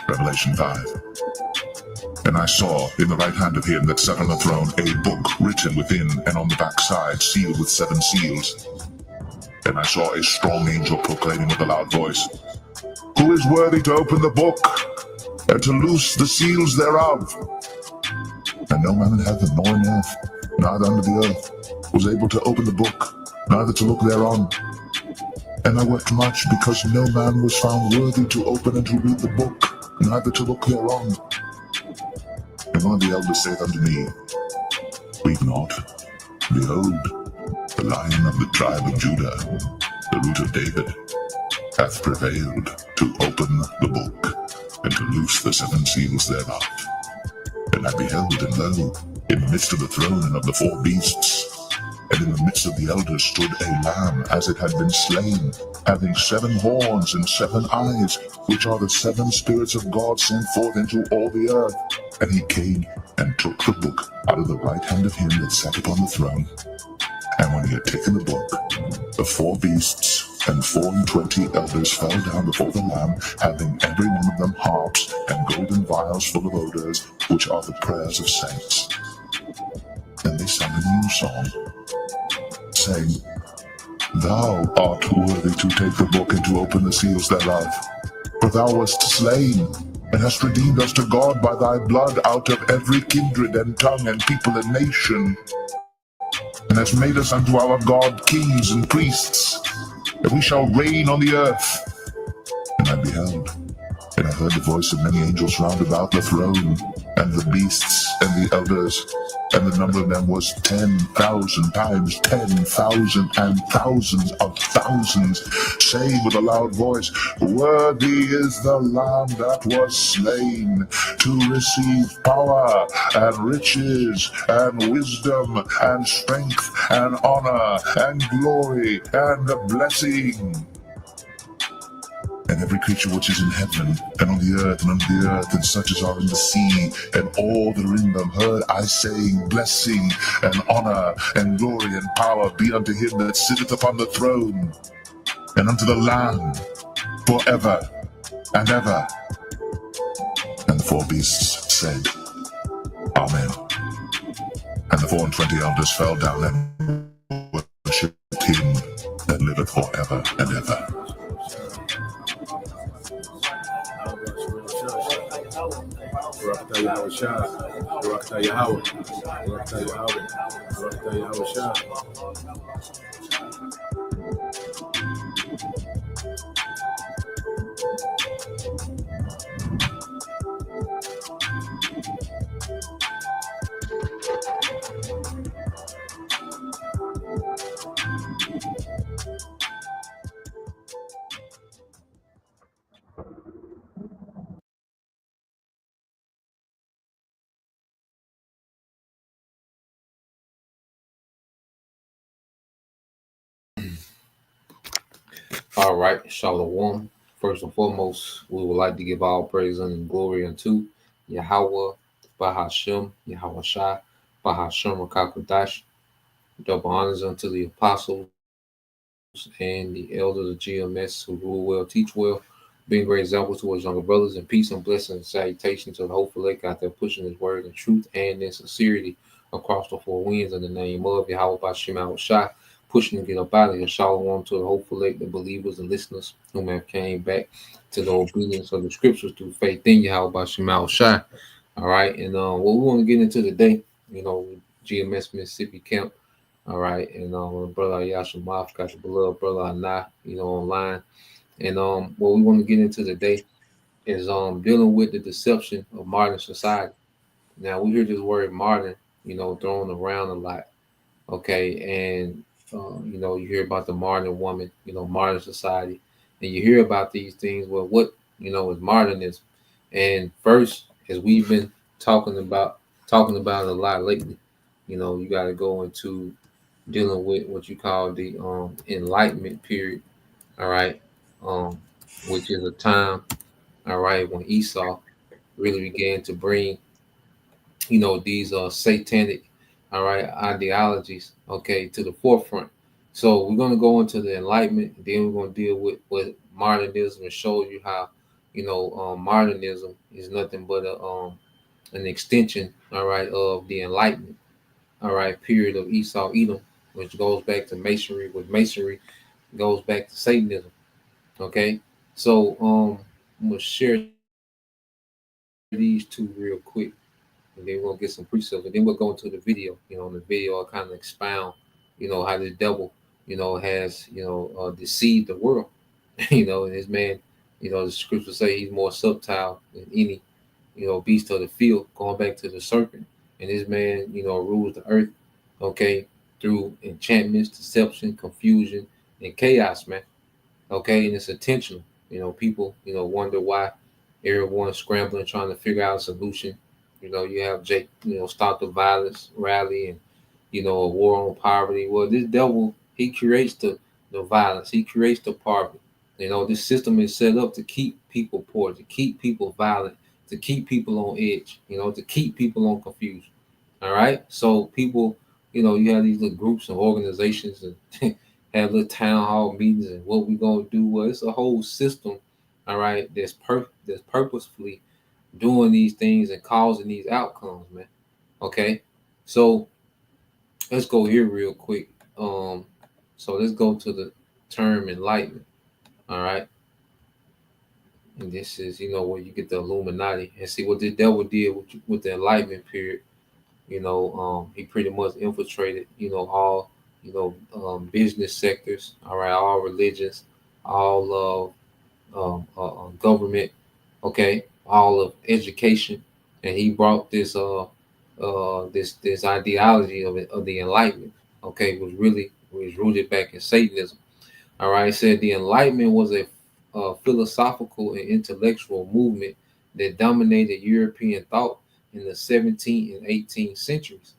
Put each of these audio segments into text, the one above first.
Revelation 5. And I saw in the right hand of him that sat on the throne a book written within and on the backside, sealed with 7 seals. And I saw a strong angel proclaiming with a loud voice, Who is worthy to open the book and to loose the seals thereof? And no man in heaven nor in earth, neither under the earth, was able to open the book, neither to look thereon. And I wept much, because no man was found worthy to open and to read the book, neither to look thereon. And one of the elders saith unto me, Weep not. Behold, the Lion of the tribe of Judah, the Root of David, hath prevailed to open the book, and to loose the 7 seals thereof. And I beheld, and lo, in the midst of the throne and of the 4 beasts, and in the midst of the elders stood a lamb as it had been slain, having 7 horns and 7 eyes, which are the 7 spirits of God sent forth into all the earth. And he came and took the book out of the right hand of him that sat upon the throne. And when he had taken the book, the 4 beasts and 24 elders fell down before the Lamb, having every one of them harps and golden vials full of odors, which are the prayers of saints. And they sang a new song, saying, Thou art worthy to take the book and to open the seals thereof. For thou wast slain, and hast redeemed us to God by thy blood out of every kindred and tongue and people and nation, and hast made us unto our God kings and priests, and we shall reign on the earth. And I beheld, and I heard the voice of many angels round about the throne, and the beasts, and the elders, and the number of them was 10,000 times 10,000 and thousands of thousands, saying with a loud voice, Worthy is the Lamb that was slain to receive power, and riches, and wisdom, and strength, and honor, and glory, and the blessing. And every creature which is in heaven, and on the earth, and under the earth, and such as are in the sea, and all that are in them, heard I saying, Blessing, and honor, and glory, and power be unto him that sitteth upon the throne, and unto the Lamb, forever and ever. And the 4 beasts said, Amen. And the 24 elders fell down and worshipped him that liveth forever and ever. Barakatah Yahweh Shah, Barakatah Yahweh, Barakatah Yahweh, Barakatah Yahweh Shah. All right, Shalom. First and foremost, we would like to give all praise and glory unto Yahweh, Bahashem, Yahweh Shai, Bahashem Rakakwadash. Double honors unto the apostles and the elders of GMS who rule well, teach well, being great examples to his younger brothers, and peace and blessings and salutation to the hopeful lake out there pushing his word in truth and in sincerity across the 4 winds in the name of Yahweh Bahashem Yahweh Shai. Pushing to get up out of here. Shalom to the hopeful lake, the believers and listeners who have came back to the obedience of the scriptures through faith in Yahweh Bahashem Shai. All right, and what we want to get into today, GMS Mississippi camp. All right, and brother Yashimaf got the beloved brother Anah, online. And what we want to get into today is dealing with the deception of modern society. Now we hear this word modern, thrown around a lot. Okay, and you hear about the modern woman, modern society, and you hear about these things. Well, what is modernism? And first, as we've been talking about it a lot lately, you got to go into dealing with what you call the Enlightenment period. All right, which is a time, all right, when Esau really began to bring, these satanic, all right, ideologies, okay, to the forefront. So we're going to go into the Enlightenment, and then we're going to deal with modernism and show you how, modernism is nothing but an extension, all right, of the Enlightenment, all right, period of Esau Edom, which goes back to Masonry, which Masonry goes back to Satanism. Okay, so I'm gonna share these two real quick, and then we'll get some precepts, and then we'll go into the video. In the video I'll kind of expound, how the devil, has, deceived the world. And this man, the scriptures say he's more subtle than any, beast of the field, going back to the serpent. And this man, rules the earth, okay, through enchantments, deception, confusion, and chaos, man. Okay, and it's intentional. People, wonder why everyone's scrambling, trying to figure out a solution. You have Jake, stop the violence rally and, a war on poverty. Well, this devil, he creates the violence, he creates the poverty. This system is set up to keep people poor, to keep people violent, to keep people on edge, to keep people on confusion. All right. So people, you have these little groups and organizations and have little town hall meetings and what we gonna do. Well, it's a whole system, all right, that's purposefully doing these things and causing these outcomes, man. Okay. So let's go here real quick. So let's go to the term enlightenment. All right. And this is, where you get the Illuminati and see what the devil did with the Enlightenment period. He pretty much infiltrated, all, business sectors, all right, all religions, all of government, okay, all of education, and he brought this this ideology of the Enlightenment, okay, was rooted back in Satanism. All right, it said the Enlightenment was a philosophical and intellectual movement that dominated European thought in the 17th and 18th centuries,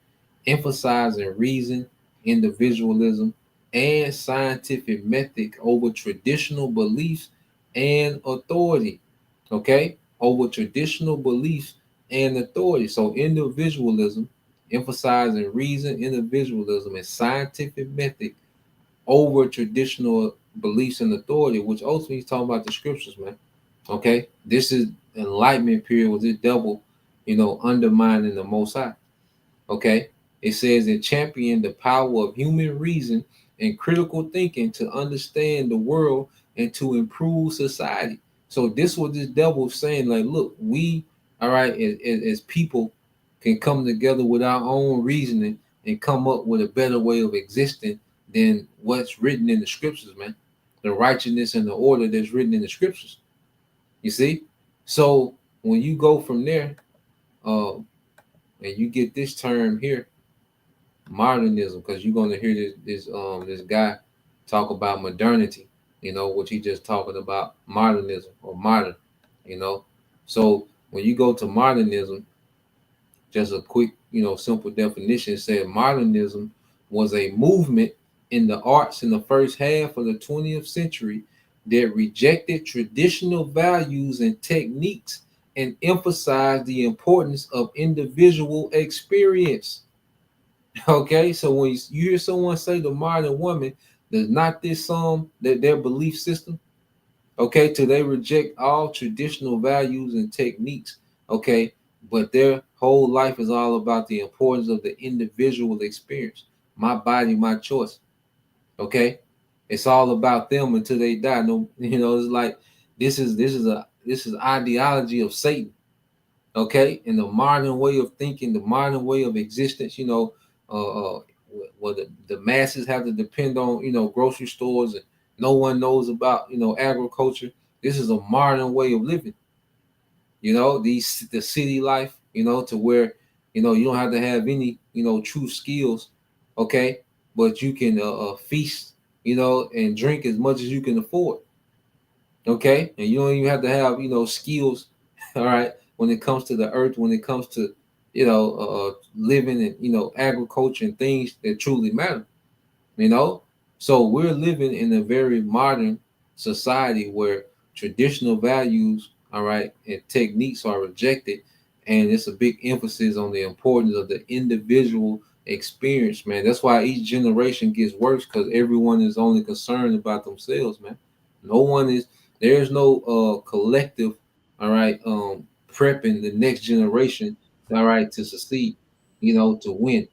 emphasizing reason, individualism, and scientific method over traditional beliefs and authority. Okay, over traditional beliefs and authority. So individualism, emphasizing reason, individualism, and scientific method over traditional beliefs and authority, which ultimately is talking about the scriptures, man. Okay, this is enlightenment period was it double, undermining the Most High. Okay, it says it championed the power of human reason and critical thinking to understand the world and to improve society. So this was this devil saying, like, look, we, all right, as people can come together with our own reasoning and come up with a better way of existing than what's written in the scriptures, man. The righteousness and the order that's written in the scriptures. You see? So when you go from there, and you get this term here, modernism, because you're going to hear this guy talk about modernity, what he just talking about modernism or modern, So when you go to modernism, just a quick, simple definition said modernism was a movement in the arts in the first half of the 20th century that rejected traditional values and techniques and emphasized the importance of individual experience. Okay, so when you hear someone say the modern woman, does not this that their belief system? Okay, till they reject all traditional values and techniques. Okay, but their whole life is all about the importance of the individual experience. My body, my choice. Okay, it's all about them until they die. No, it's like this is ideology of Satan. Okay, and the modern way of thinking, the modern way of existence. Where the masses have to depend on grocery stores and no one knows about agriculture. This is a modern way of living. The city life. To where you don't have to have any true skills. Okay, but you can feast, and drink as much as you can afford. Okay, and you don't even have to have skills. All right, when it comes to the earth, when it comes to living in agriculture and things that truly matter. So we're living in a very modern society where traditional values all right, and techniques are rejected, and it's a big emphasis on the importance of the individual experience, man. That's why each generation gets worse because everyone is only concerned about themselves, man. No one is. There's no collective, all right, prepping the next generation, all right, to succeed, to win.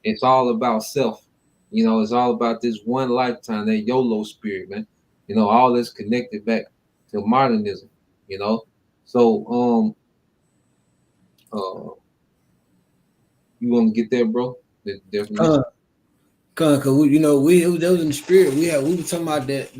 It's all about self. It's all about this one lifetime, that YOLO spirit, man. All this connected back to modernism, you know. So uh you want to get there, bro? The definition. Uh, cause that was in the spirit. We were talking about that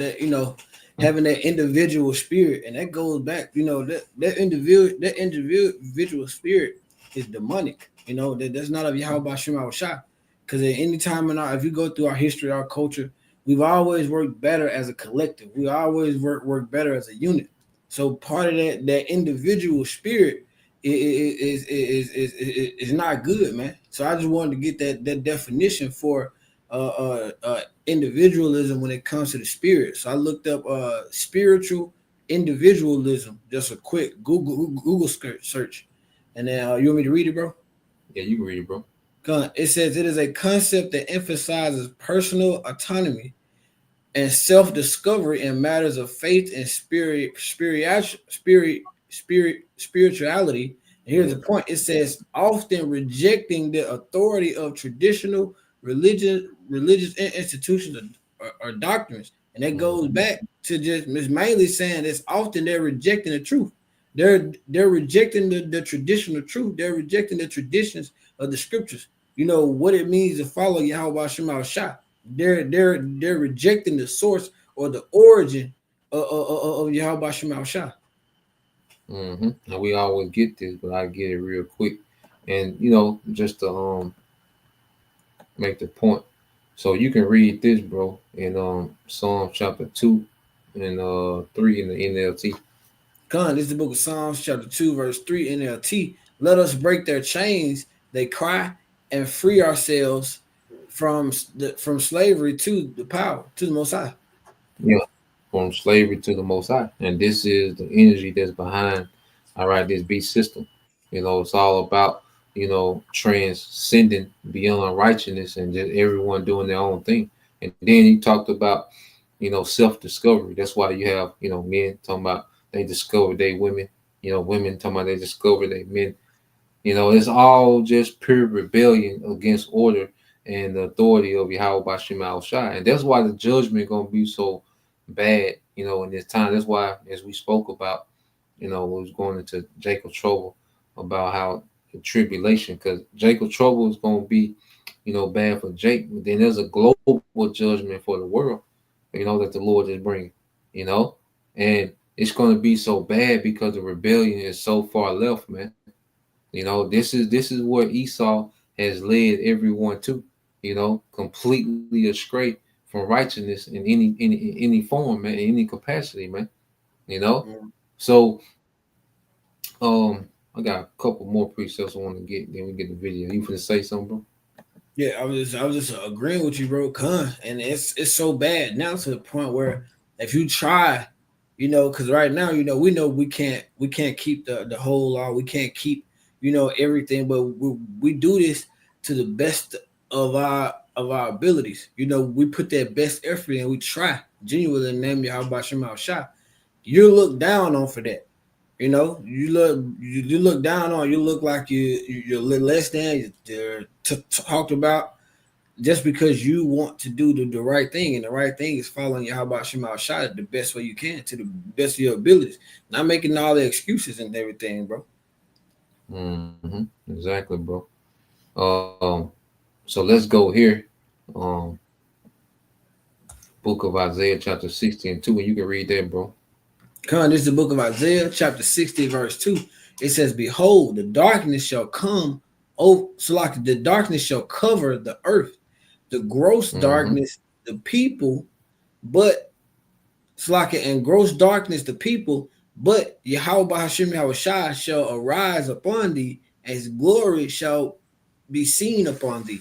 having that individual spirit, and that goes back, that individual spirit is demonic. That's not of Yahweh Shem Shah. Because at any time if you go through our history, our culture, we've always worked better as a collective. We always work better as a unit. So part of that individual spirit is not good, man. So I just wanted to get that definition for individualism when it comes to the spirit. So I looked up spiritual individualism, just a quick Google search, and then you want me to read it, bro? Yeah, you can read it, bro. It says it is a concept that emphasizes personal autonomy and self-discovery in matters of faith and spirituality. And here's the point: it says often rejecting the authority of traditional religious institutions or doctrines, and that goes back to just mainly saying it's often they're rejecting the truth. They're rejecting the traditional truth. They're rejecting the traditions of the scriptures. What it means to follow Yahweh Shema Shah. They're rejecting the source or the origin of Yahweh Shema Shah. And we always get this, but I get it real quick. And just to make the point. So you can read this, bro, in Psalm chapter 2 and 3 in the NLT. This is the book of Psalms chapter 2, verse 3 NLT. Let us break their chains, they cry, and free ourselves from slavery to the power, to the Most High. Yeah, from slavery to the Most High. And this is the energy that's behind, all right, this beast system. It's all about, transcending beyond righteousness and just everyone doing their own thing. And then he talked about, self-discovery. That's why you have, men talking about they discover they women, women talking about they discover they men. It's all just pure rebellion against order and the authority of Yahweh Bashim Al Shah. And that's why the judgment gonna be so bad, in this time. That's why, as we spoke about, we was going into Jacob trouble about how the tribulation, because Jacob trouble is gonna be, bad for Jake, but then there's a global judgment for the world, that the Lord is bringing, and it's gonna be so bad because the rebellion is so far left, man. This is where Esau has led everyone to, completely astray from righteousness in any form, man, in any capacity, man. So I got a couple more precepts I want to get, then we get the video. You finna say something, bro? Yeah, I was just agreeing with you, bro. And it's so bad now to the point where if you try, because right now, we know we can't keep the whole law. We can't keep everything, but we do this to the best of our abilities. We put that best effort in. We try genuinely in the name of Yahweh Shema Shah. You're looked down on for that. You look down on. You look like you're less than. You're talked about just because you want to do the right thing, and the right thing is following Yahweh Shema Shah the best way you can to the best of your abilities. Not making all the excuses and everything, bro. Exactly, bro. So let's go here. Book of Isaiah, chapter 60 and 2, and you can read that, bro. This is the book of Isaiah, chapter 60, verse 2. It says, "Behold, the darkness shall come over, so like the darkness shall cover the earth, the gross darkness, the people, but and gross darkness, the people, but Yahweh Hashem Yahushua shall arise upon thee, and his glory shall be seen upon thee."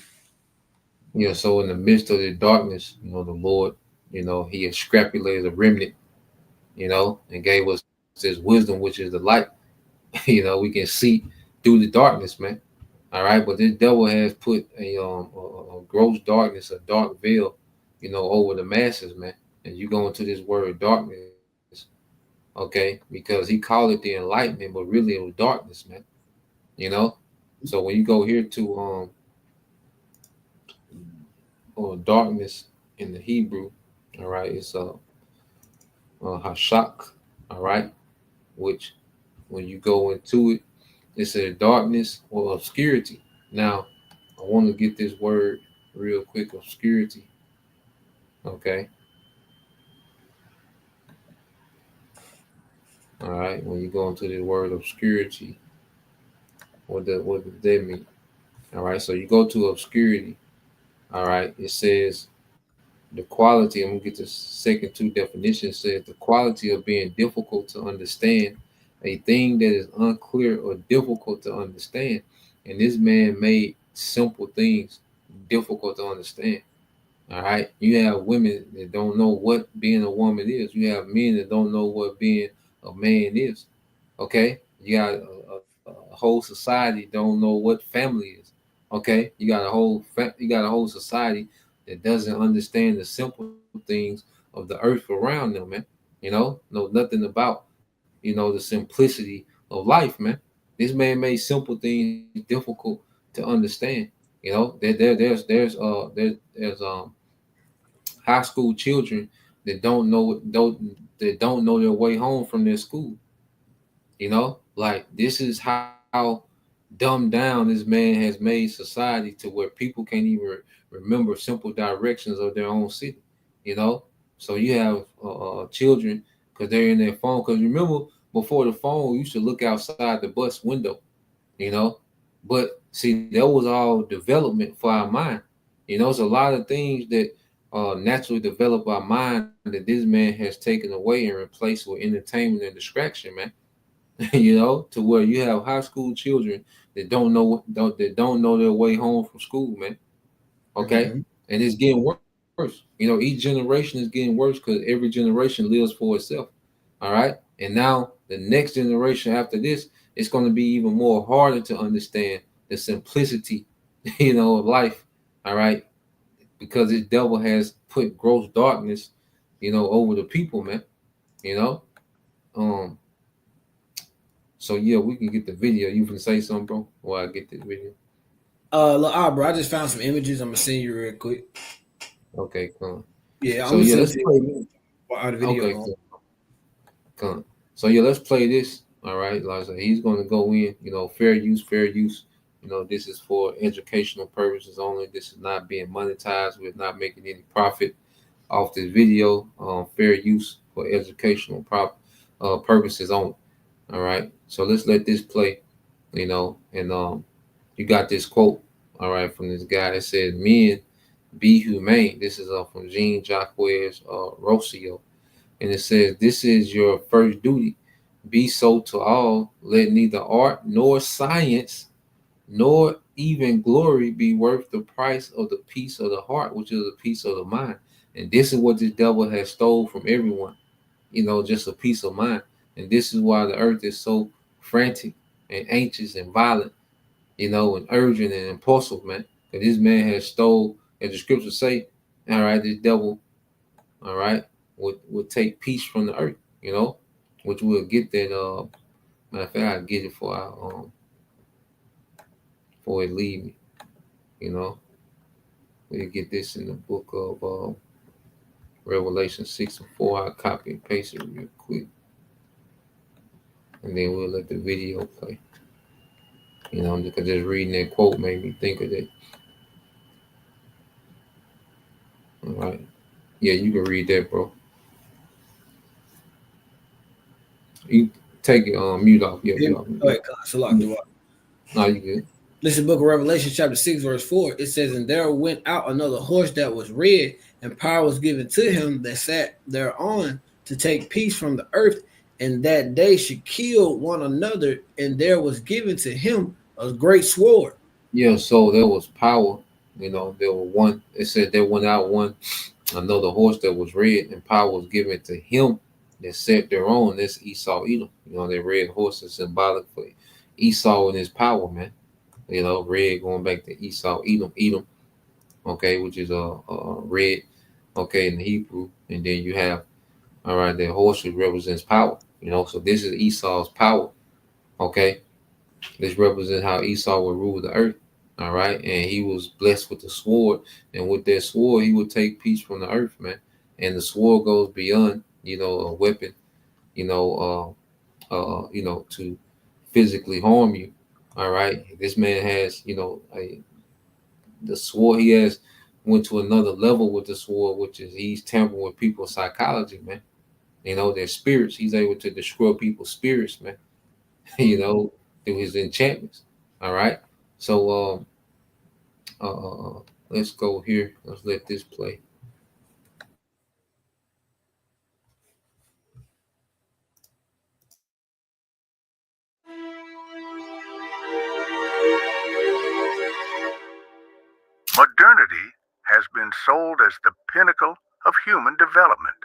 Yeah, so in the midst of the darkness, the Lord, he extrapolated a remnant, and gave us says wisdom, which is the light. We can see through the darkness, man. All right, but this devil has put a gross darkness, a dark veil, over the masses, man. And you go into this word darkness, okay, because he called it the enlightenment, but really it was darkness, man. You know, so when you go here to darkness in the Hebrew, all right, it's hashak, all right, which when you go into it, it says darkness or obscurity. Now, I want to get this word real quick, obscurity. Okay. All right. When you go into the word obscurity, what does that mean? All right. So you go to obscurity. All right. It says the quality. I'm gonna get the second two definitions. Says the quality of being difficult to understand, a thing that is unclear or difficult to understand. And this man made simple things difficult to understand. All right. You have women that don't know what being a woman is. You have men that don't know what being a man is. Okay. You got a whole society don't know what family is. Okay. You got a whole society that doesn't understand the simple things of the earth around them, man. Know nothing about, the simplicity of life, man. This man made simple things difficult to understand. There's high school children that don't know their way home from their school. Like this is how dumbed down this man has made society to where people can't even remember simple directions of their own city. You know, so you have children because they're in their phone. Because remember, before the phone, you used to look outside the bus window. You know, but see, that was all development for our mind. It's a lot of things that naturally develop our mind that this man has taken away and replaced with entertainment and distraction, man. To where you have high school children that don't know their way home from school, man. Okay, and it's getting worse. Each generation is getting worse because every generation lives for itself. All right, and now the next generation after this, it's going to be even more harder to understand the simplicity, of life. All right, because this devil has put gross darkness, over the people, man. You know, um. So yeah, we can get the video. You can say something, bro, while I get this video. Look, bro, I just found some images. I'm gonna send you real quick. Okay, come. Yeah, so yeah, let's play. The video. Okay, come. So yeah, let's play this. All right, like I said, he's going to go in. Fair use, fair use. This is for educational purposes only. This is not being monetized. We're not making any profit off this video. Fair use for educational purposes only. All right, so let's let this play. And you got this quote. All right, from this guy that said, "Men, be humane." This is from Jean-Jacques Rousseau, and it says, "This is your first duty. Be so to all. Let neither art nor science nor even glory be worth the price of the peace of the heart, which is the peace of the mind." And this is what this devil has stole from everyone, just a peace of mind. And this is why the earth is so frantic and anxious and violent, and urgent and impulsive, man. Because this man has stole, as the scriptures say, all right, this devil, all right, would take peace from the earth, which we'll get that. Matter of fact, I'll get it before it leave me, We'll get this in the book of Revelation 6:4. I'll copy and paste it real quick. And then we'll let the video play. Because just reading that quote made me think of that. All right. Yeah, you can read that, bro. You take it mute off. Yeah, mute off. Go ahead, No, you good. Listen, book of Revelation, chapter 6, verse 4. It says, "And there went out another horse that was red, and power was given to him that sat thereon to take peace from the earth, and that they should kill one another, and there was given to him a great sword." Yeah, so there was power. There were it said there went out another horse that was red, and power was given to him that set their own. This Esau Edom. That red horse is symbolic for Esau and his power, man. Red going back to Esau Edom, okay, which is red, okay, in the Hebrew, and then you have, all right, the horse represents power. So this is Esau's power, okay. This represents how Esau would rule the earth, all right, and he was blessed with the sword, and with that sword he would take peace from the earth, man. And the sword goes beyond, a weapon, to physically harm you. All right, this man has, the sword he has went to another level with the sword, which is he's tampering with people's psychology, man. Their spirits. He's able to destroy people's spirits, man. Through his enchantments. All right. So let's go here. Let's let this play. Modernity has been sold as the pinnacle of human development.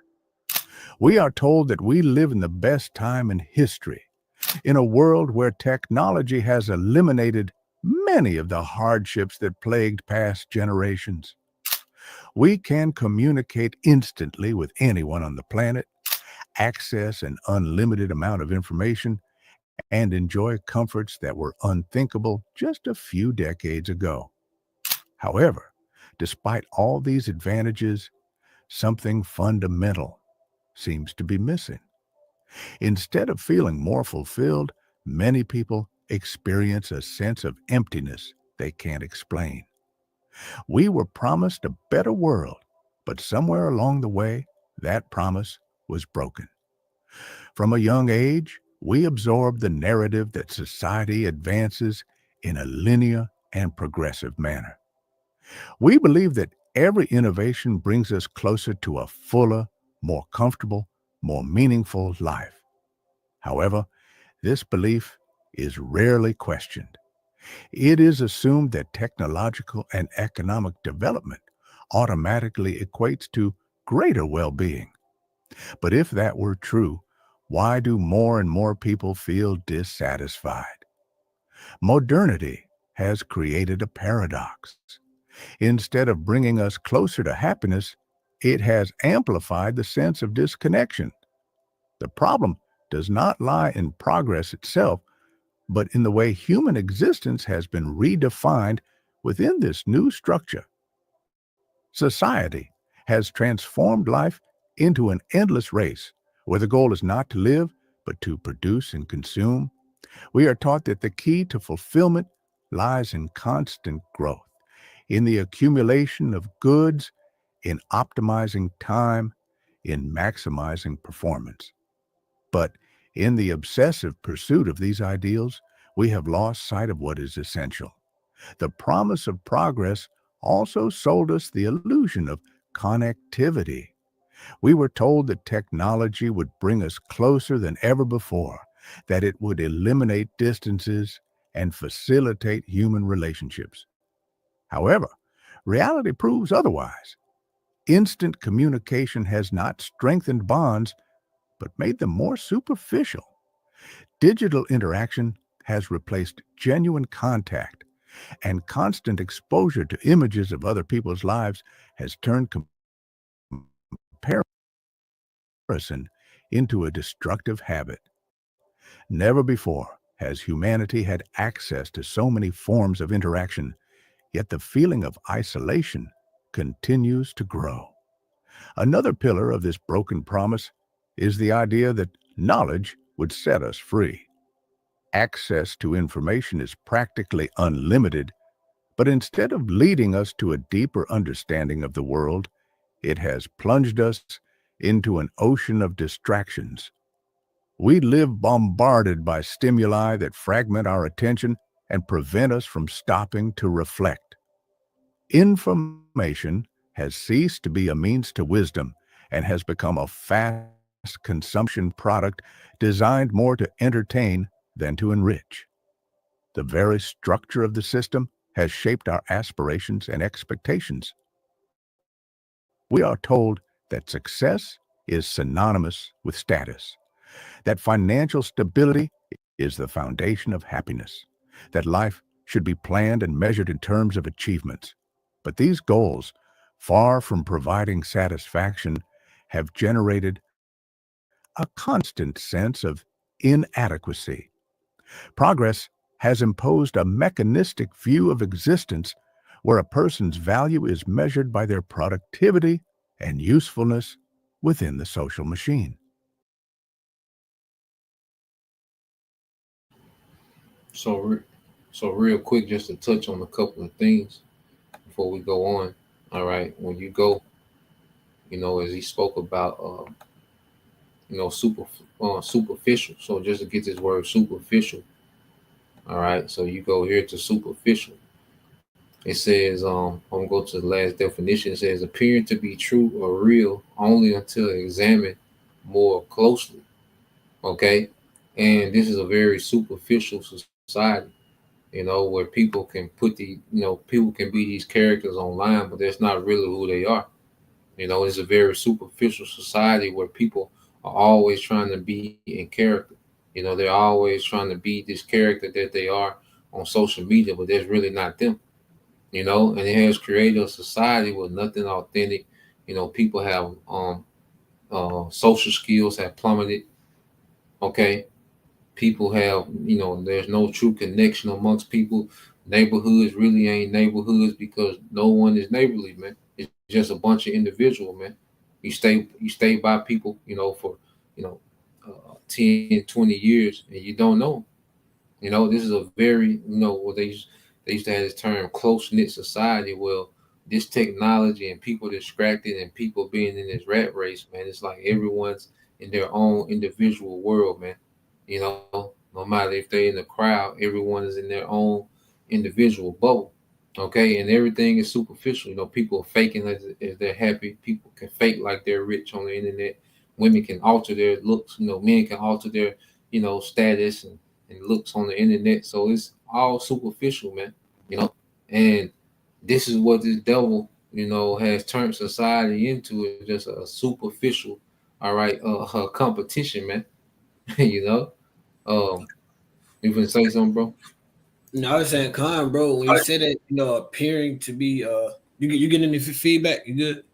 We are told that we live in the best time in history, in a world where technology has eliminated many of the hardships that plagued past generations. We can communicate instantly with anyone on the planet, access an unlimited amount of information, and enjoy comforts that were unthinkable just a few decades ago. However, despite all these advantages, something fundamental seems to be missing. Instead of feeling more fulfilled, many people experience a sense of emptiness they can't explain. We were promised a better world, but somewhere along the way, that promise was broken. From a young age, we absorb the narrative that society advances in a linear and progressive manner. We believe that every innovation brings us closer to a fuller, more comfortable, more meaningful life. However, this belief is rarely questioned. It is assumed that technological and economic development automatically equates to greater well-being. But if that were true, why do more and more people feel dissatisfied? Modernity has created a paradox. Instead of bringing us closer to happiness, it has amplified the sense of disconnection. The problem does not lie in progress itself, but in the way human existence has been redefined within this new structure. Society has transformed life into an endless race where the goal is not to live, but to produce and consume. We are taught that the key to fulfillment lies in constant growth, in the accumulation of goods, in optimizing time, in maximizing performance. But in the obsessive pursuit of these ideals, we have lost sight of what is essential. The promise of progress also sold us the illusion of connectivity. We were told that technology would bring us closer than ever before, that it would eliminate distances and facilitate human relationships. However, reality proves otherwise. Instant communication has not strengthened bonds, but made them more superficial. Digital interaction has replaced genuine contact, and constant exposure to images of other people's lives has turned comparison into a destructive habit. Never before has humanity had access to so many forms of interaction, yet the feeling of isolation continues to grow. Another pillar of this broken promise is the idea that knowledge would set us free. Access to information is practically unlimited, but instead of leading us to a deeper understanding of the world, it has plunged us into an ocean of distractions. We live bombarded by stimuli that fragment our attention and prevent us from stopping to reflect. Information has ceased to be a means to wisdom and has become a fast consumption product designed more to entertain than to enrich. The very structure of the system has shaped our aspirations and expectations. We are told that success is synonymous with status, that financial stability is the foundation of happiness, that life should be planned and measured in terms of achievements. But these goals, far from providing satisfaction, have generated a constant sense of inadequacy. Progress has imposed a mechanistic view of existence where a person's value is measured by their productivity and usefulness within the social machine. So, so real quick, just to touch on a couple of things before we go on. All right, when you go, as he spoke about, superficial. So just to get this word superficial. All right, so you go here to superficial. It says, I'm gonna go to the last definition. It says, appearing to be true or real only until examined more closely. Okay, and this is a very superficial society. Where people can people can be these characters online, but that's not really who they are. It's a very superficial society where people are always trying to be in character. They're always trying to be this character that they are on social media, but that's really not them. And it has created a society with nothing authentic. People have social skills have plummeted. Okay, people have, there's no true connection amongst people. Neighborhoods really ain't neighborhoods because no one is neighborly, man. It's just a bunch of individual, man. You stay by people, for, 10, 20 years and you don't know. This is a very, what they used to have this term close-knit society. Well, this technology and people distracted and people being in this rat race, man, it's like everyone's in their own individual world, man. No matter if they're in the crowd, everyone is in their own individual bubble. Okay, and everything is superficial. People are faking as they're happy. People can fake like they're rich on the internet. Women can alter their looks. Men can alter their, status and looks on the internet. So it's all superficial, man. And this is what this devil, has turned society into, is just a superficial, all right, competition, man. Um, you gonna say something, bro? No, I was saying, Con, bro, when you said that, appearing to be, you getting any feedback? You good?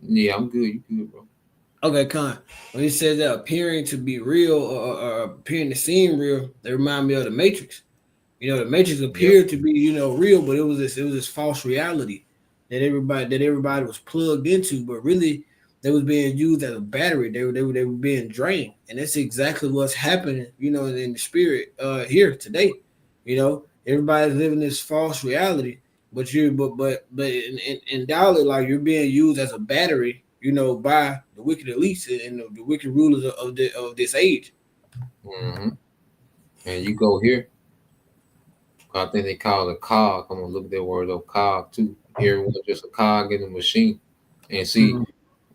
Yeah, I'm good. You good, bro? Okay, Con. When you said that appearing to be real or appearing to seem real, they remind me of the Matrix. The Matrix appeared to be, real, but it was this false reality that everybody was plugged into, but really they was being used as a battery. They were being drained, and that's exactly what's happening, in the spirit here today. Everybody's living this false reality, but in Dollar, like, you're being used as a battery, by the wicked elites and the wicked rulers of this age. Mm-hmm. And you go here. I think they call it a cog. I'm gonna look that word up, cog too. Everyone's just a cog in the machine. And see,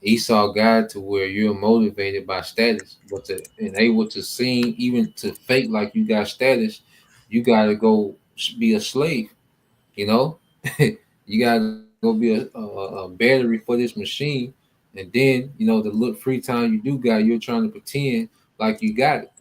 Esau got to where you're motivated by status, but to and able to sing, even to fake like you got status, you gotta go be a slave. You gotta go be a battery for this machine, and then the little free time you do got, you're trying to pretend like you got it.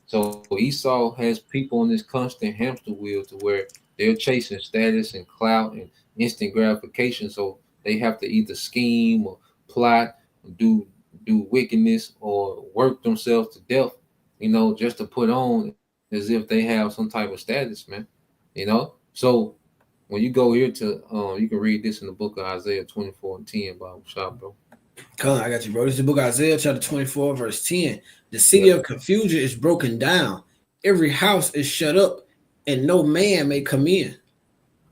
So Esau has people on this constant hamster wheel to where they're chasing status and clout and instant gratification. So they have to either scheme or plot, or do wickedness or work themselves to death, just to put on as if they have some type of status, man. So when you go here to you can read this in the book of Isaiah 24:10 by Shah, bro. Come, I got you, bro. This is the book of Isaiah, chapter 24, verse 10. The city of confusion is broken down. Every house is shut up, and no man may come in.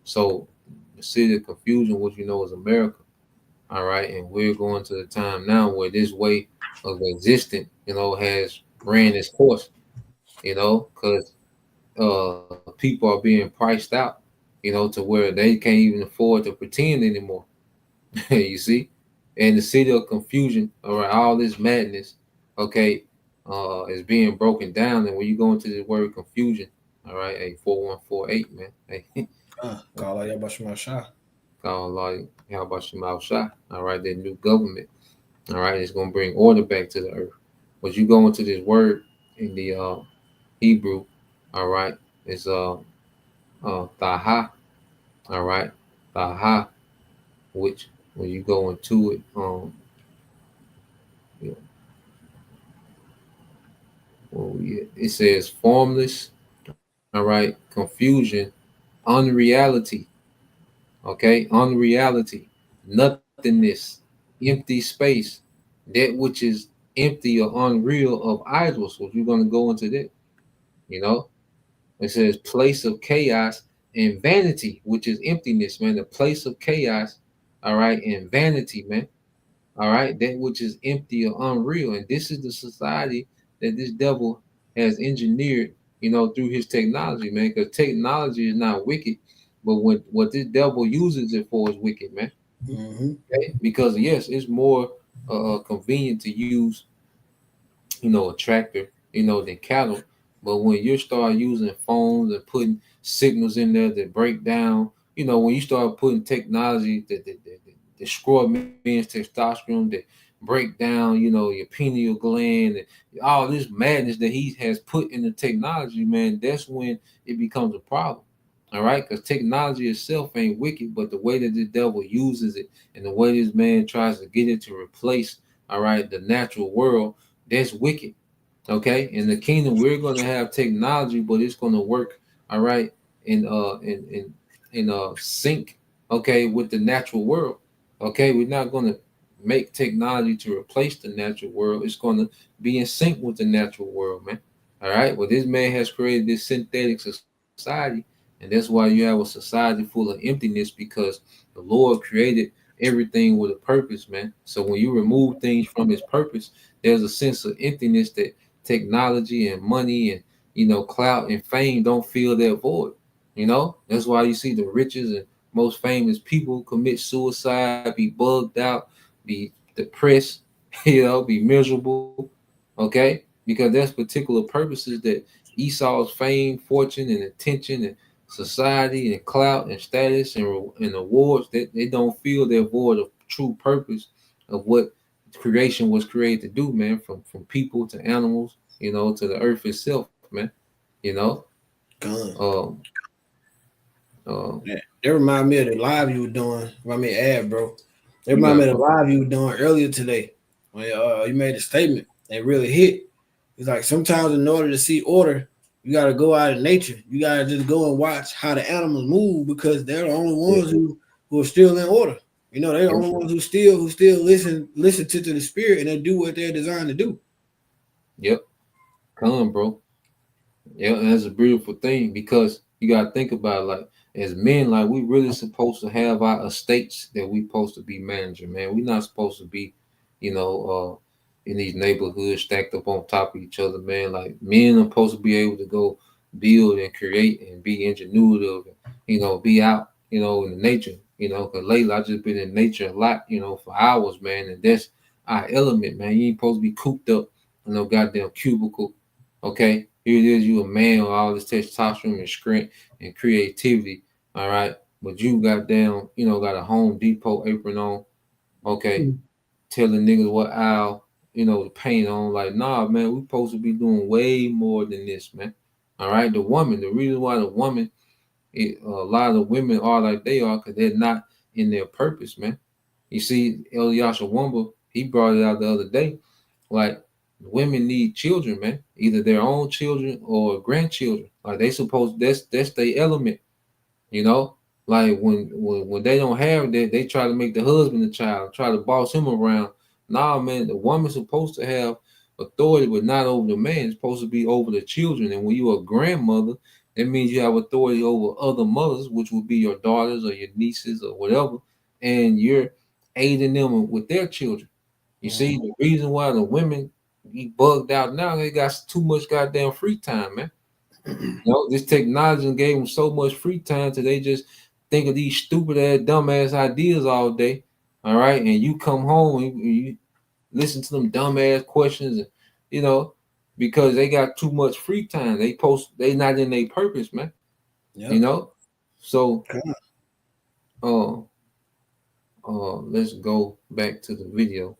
So the city of confusion, which is America. All right. And we're going to the time now where this way of existing, has ran its course, because people are being priced out, to where they can't even afford to pretend anymore. You see? And the city of confusion, all right, all this madness, okay, is being broken down. And when you go into the word confusion, all right, 4148, man. Hey, call out Yabashima Shah. Call like how about Shemal Shah? All right, that new government. All right, it's gonna bring order back to the earth. But you go into this word in the Hebrew, all right, it's taha, all right, taha, which when you go into it, you know, it says formless, all right, confusion, unreality, okay, unreality, nothingness, empty space, that which is empty or unreal of idols. So you're gonna go into that, you know. It says place of chaos and vanity, which is emptiness, man. The place of chaos, all right, and vanity, man. All right, that which is empty or unreal. And this is the society that this devil has engineered, you know, through his technology, man. Because technology is not wicked, but what this devil uses it for is wicked, man. Mm-hmm. Okay? Because yes, it's more convenient to use, you know, a tractor, you know, than cattle. But when you start using phones and putting signals in there that break down, you know, when you start putting technology that destroy men's testosterone, that break down, you know, your pineal gland, and all this madness that he has put in the technology, man, that's when it becomes a problem. All right, because technology itself ain't wicked, but the way that the devil uses it and the way this man tries to get it to replace, all right, the natural world, that's wicked. Okay. In the kingdom, we're gonna have technology, but it's gonna work, all right, in sync, okay, with the natural world. Okay, we're not gonna make technology to replace the natural world. It's gonna be in sync with the natural world, man. All right. Well, this man has created this synthetic society, and that's why you have a society full of emptiness because the Lord created everything with a purpose, man. So when you remove things from its purpose, there's a sense of emptiness that technology and money and, you know, clout and fame don't fill that void. You know, that's why you see the richest and most famous people commit suicide, be bugged out, be depressed, you know, be miserable. Okay, because there's particular purposes that Esau's fame, fortune, and attention, and society, and clout, and status, and awards that they don't feel their void of true purpose of what creation was created to do, man. From people to animals, you know, to the earth itself, man. You know, Gone. um, um, Yeah. That remind me of the live you were doing. Remind me of ad, bro. That you remind me got of the live you were doing earlier today. When you made a statement that really hit. It's like sometimes in order to see order, you gotta go out in nature. You gotta just go and watch how the animals move because they're the only ones who are still in order. You know, they're the only ones who still listen to the spirit and they do what they're designed to do. yep, come, bro. Yeah, and that's a beautiful thing because you gotta think about it, like as men, like we really supposed to have our estates that we supposed to be managing, man. We're not supposed to be, you know, in these neighborhoods stacked up on top of each other, man. Like men are supposed to be able to go build and create and be ingenuitive, and, you know, be out, you know, in the nature, you know. Cause lately I just been in nature a lot, you know, for hours, man, and that's our element, man. You ain't supposed to be cooped up in no goddamn cubicle. Okay, here it is, you a man with all this testosterone and strength and creativity. All right, but you got down, you know, got a Home Depot apron on. Okay, telling niggas what aisle, you know, to paint on. Like, nah, man, we supposed to be doing way more than this, man. All right, the woman, the reason why the woman, a lot of the women are like they are, because they're not in their purpose, man. You see, Eliasha Wamba, he brought it out the other day. Like, women need children, man. Either their own children or grandchildren. Like they supposed that's their element, you know. Like when they don't have that, they try to make the husband the child, try to boss him around. Nah, man, the woman's supposed to have authority, but not over the man. It's supposed to be over the children. And when you're a grandmother, that means you have authority over other mothers, which would be your daughters or your nieces or whatever, and you're aiding them with their children. You see, the reason why the women be bugged out now, they got too much goddamn free time, man. You know, this technology gave them so much free time till they just think of these stupid ass, dumb ass ideas all day. All right, and you come home and you listen to them dumb ass questions, and you know, because they got too much free time. They not in their purpose, man. You Yep. know, so Come let's go back to the video.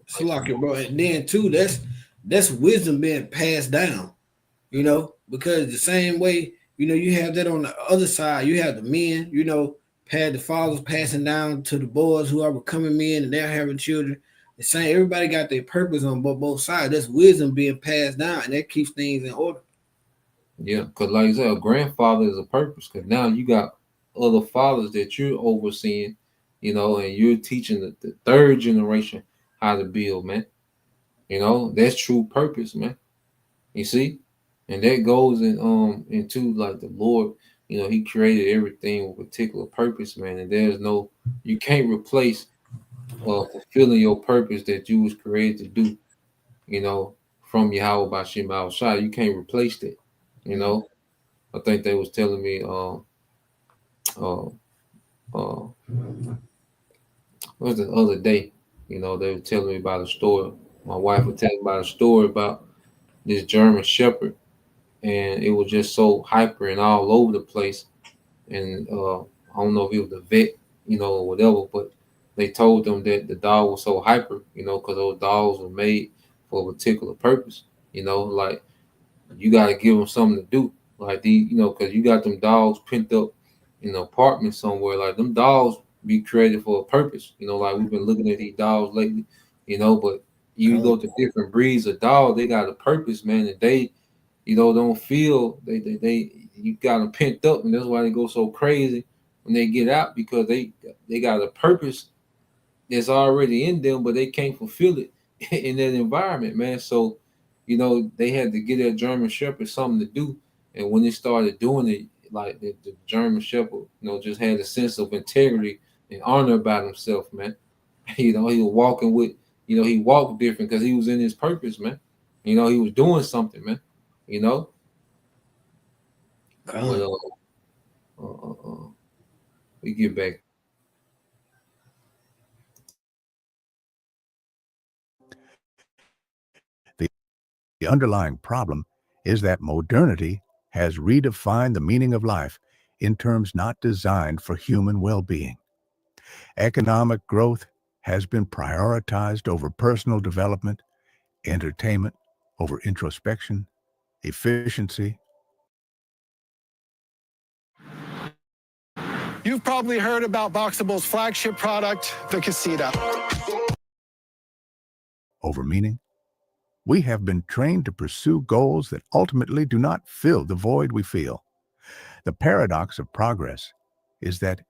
Salaki, bro. And then too, that's wisdom being passed down, because the same way, you have that on the other side. You have the men, the fathers passing down to the boys who are becoming men and they're having children. The same, everybody got their purpose on both sides. That's wisdom being passed down, and that keeps things in order. Yeah, because like I said, a grandfather is a purpose. Because now you got other fathers that you're overseeing, and you're teaching the third generation how to build, man. That's true purpose, man. You see, and that goes into like the Lord. He created everything with a particular purpose, man. And you can't replace fulfilling your purpose that you was created to do. From Yahweh Bashim Al Shai, you can't replace that. I think they was telling me what was the other day, they were telling me about a story. My wife was telling me about a story about this German Shepherd, and it was just so hyper and all over the place. And I don't know if it was the vet, or whatever, but they told them that the dog was so hyper, because those dogs were made for a particular purpose. Like you got to give them something to do. Like because you got them dogs pent up in an apartment somewhere. Like them dogs be created for a purpose. Like we've been looking at these dogs lately. But you go to different breeds of dog, they got a purpose, man, and they, don't feel they you got them pent up, and that's why they go so crazy when they get out, because they got a purpose that's already in them, but they can't fulfill it in that environment, man. So, they had to get that German Shepherd something to do. And when they started doing it, like the German Shepherd, just had a sense of integrity and honor about himself, man. He was walking with, he walked different because he was in his purpose, man. He was doing something, man. But, we get back. The underlying problem is that modernity has redefined the meaning of life in terms not designed for human well-being. Economic growth has been prioritized over personal development, entertainment over introspection, efficiency. You've probably heard about Boxable's flagship product, the Casita. Over meaning. We have been trained to pursue goals that ultimately do not fill the void we feel. The paradox of progress is that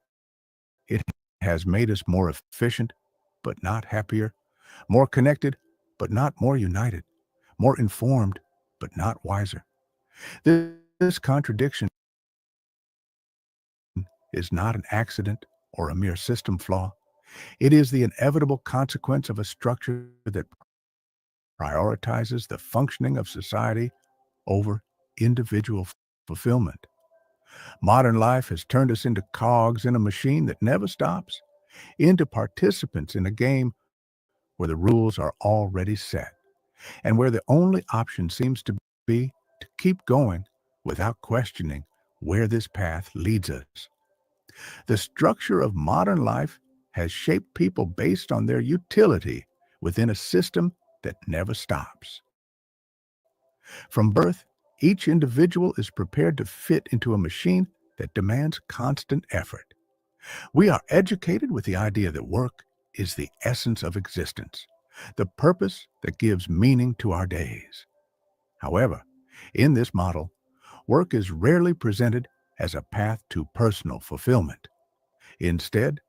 it has made us more efficient, but not happier, more connected, but not more united, more informed, but not wiser. This contradiction is not an accident or a mere system flaw. It is the inevitable consequence of a structure that prioritizes the functioning of society over individual fulfillment. Modern life has turned us into cogs in a machine that never stops, into participants in a game where the rules are already set, and where the only option seems to be to keep going without questioning where this path leads us. The structure of modern life has shaped people based on their utility within a system that never stops. From birth, each individual is prepared to fit into a machine that demands constant effort. We are educated with the idea that work is the essence of existence, the purpose that gives meaning to our days. However, in this model, work is rarely presented as a path to personal fulfillment. Instead,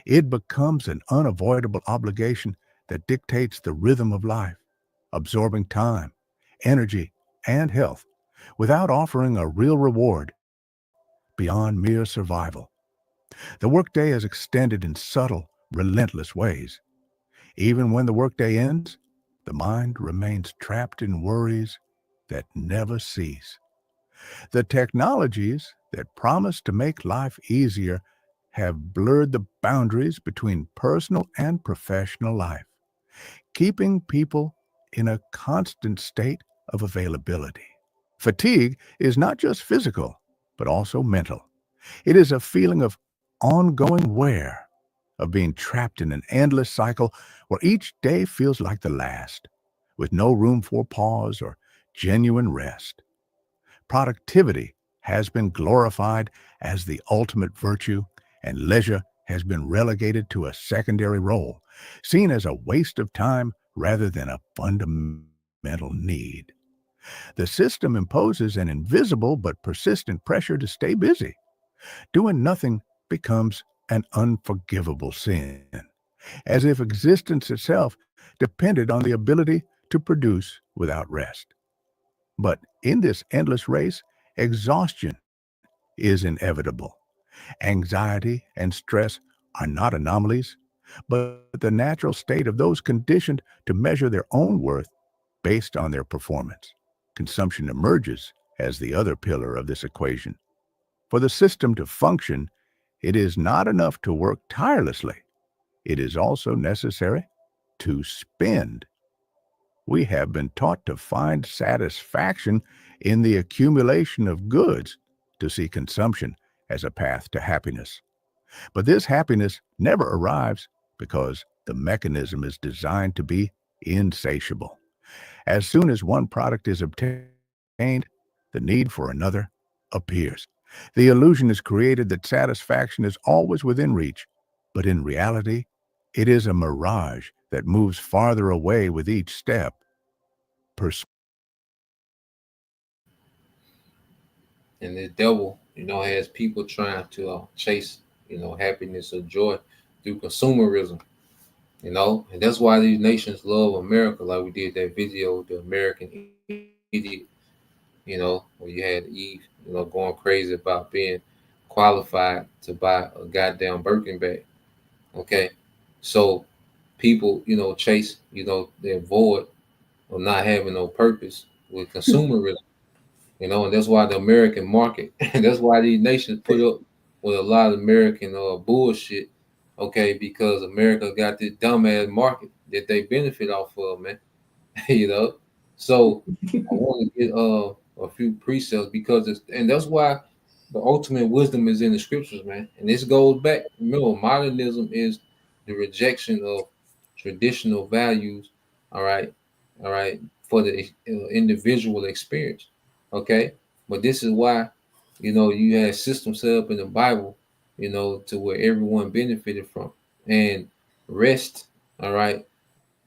it becomes an unavoidable obligation that dictates the rhythm of life, absorbing time, energy, and health without offering a real reward beyond mere survival. The workday is extended in subtle, relentless ways. Even when the workday ends, the mind remains trapped in worries that never cease. The technologies that promise to make life easier have blurred the boundaries between personal and professional life, keeping people in a constant state of availability. Fatigue is not just physical, but also mental. It is a feeling of ongoing wear, of being trapped in an endless cycle where each day feels like the last, with no room for pause or genuine rest. Productivity has been glorified as the ultimate virtue, and leisure has been relegated to a secondary role, seen as a waste of time rather than a fundamental need. The system imposes an invisible but persistent pressure to stay busy. Doing nothing becomes an unforgivable sin, as if existence itself depended on the ability to produce without rest. But in this endless race, exhaustion is inevitable. Anxiety and stress are not anomalies, but the natural state of those conditioned to measure their own worth based on their performance. Consumption emerges as the other pillar of this equation. For the system to function, it is not enough to work tirelessly. It is also necessary to spend. We have been taught to find satisfaction in the accumulation of goods, to see consumption as a path to happiness. But this happiness never arrives because the mechanism is designed to be insatiable. As soon as one product is obtained, the need for another appears. The illusion is created that satisfaction is always within reach, but in reality, it is a mirage that moves farther away with each step. And the devil, has people trying to chase, happiness or joy through consumerism, and that's why these nations love America, like we did that video, The American Idiot, where you had Eve, going crazy about being qualified to buy a goddamn Birkin bag. Okay. So people, chase, their void of not having no purpose with consumerism, and that's why the American market, and that's why these nations put up with a lot of American bullshit, okay, because America got this dumbass market that they benefit off of, man. So I want to get a few precepts because and that's why the ultimate wisdom is in the scriptures, man. And this goes back, remember, modernism is the rejection of traditional values, all right, for the individual experience, okay. But this is why, you had systems set up in the Bible, to where everyone benefited from, and rest, all right,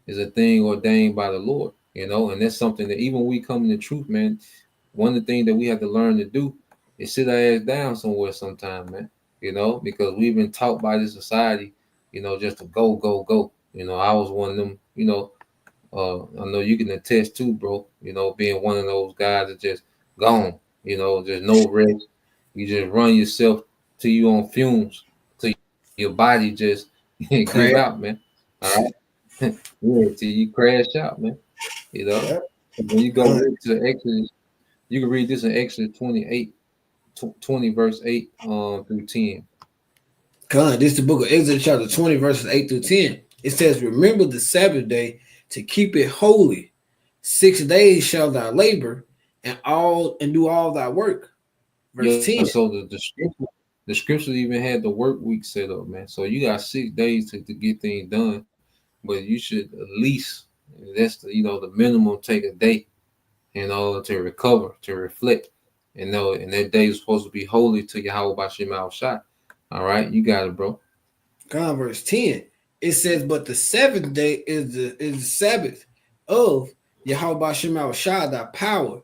is a thing ordained by the Lord, and that's something that even when we come in the truth, man, one of the things that we have to learn to do is sit our ass down somewhere sometime, man, because we've been taught by this society, just to go, go, go. I was one of them, I know you can attest too, bro, being one of those guys that just gone, there's no rest. You just run yourself till you on fumes, till your body just give out, man. All right. Yeah, till you crash out, man. Yeah. And when you go read to Exodus, you can read this in Exodus 20 verse 8 through 10. God, this is the book of Exodus, chapter 20, verses 8 through 10. It says, remember the Sabbath day to keep it holy. 6 days shall thou labor and do all thy work. Verse 10. So the scripture even had the work week set up, man. So you got 6 days to get things done, but you should at least, that's the minimum, take a day, to recover, to reflect, and that day is supposed to be holy to Yahweh Bashim Al Shai. All right, you got it, bro. God, verse 10. It says, but the seventh day is the Sabbath of Yahweh Bashim Al Shai, thy power.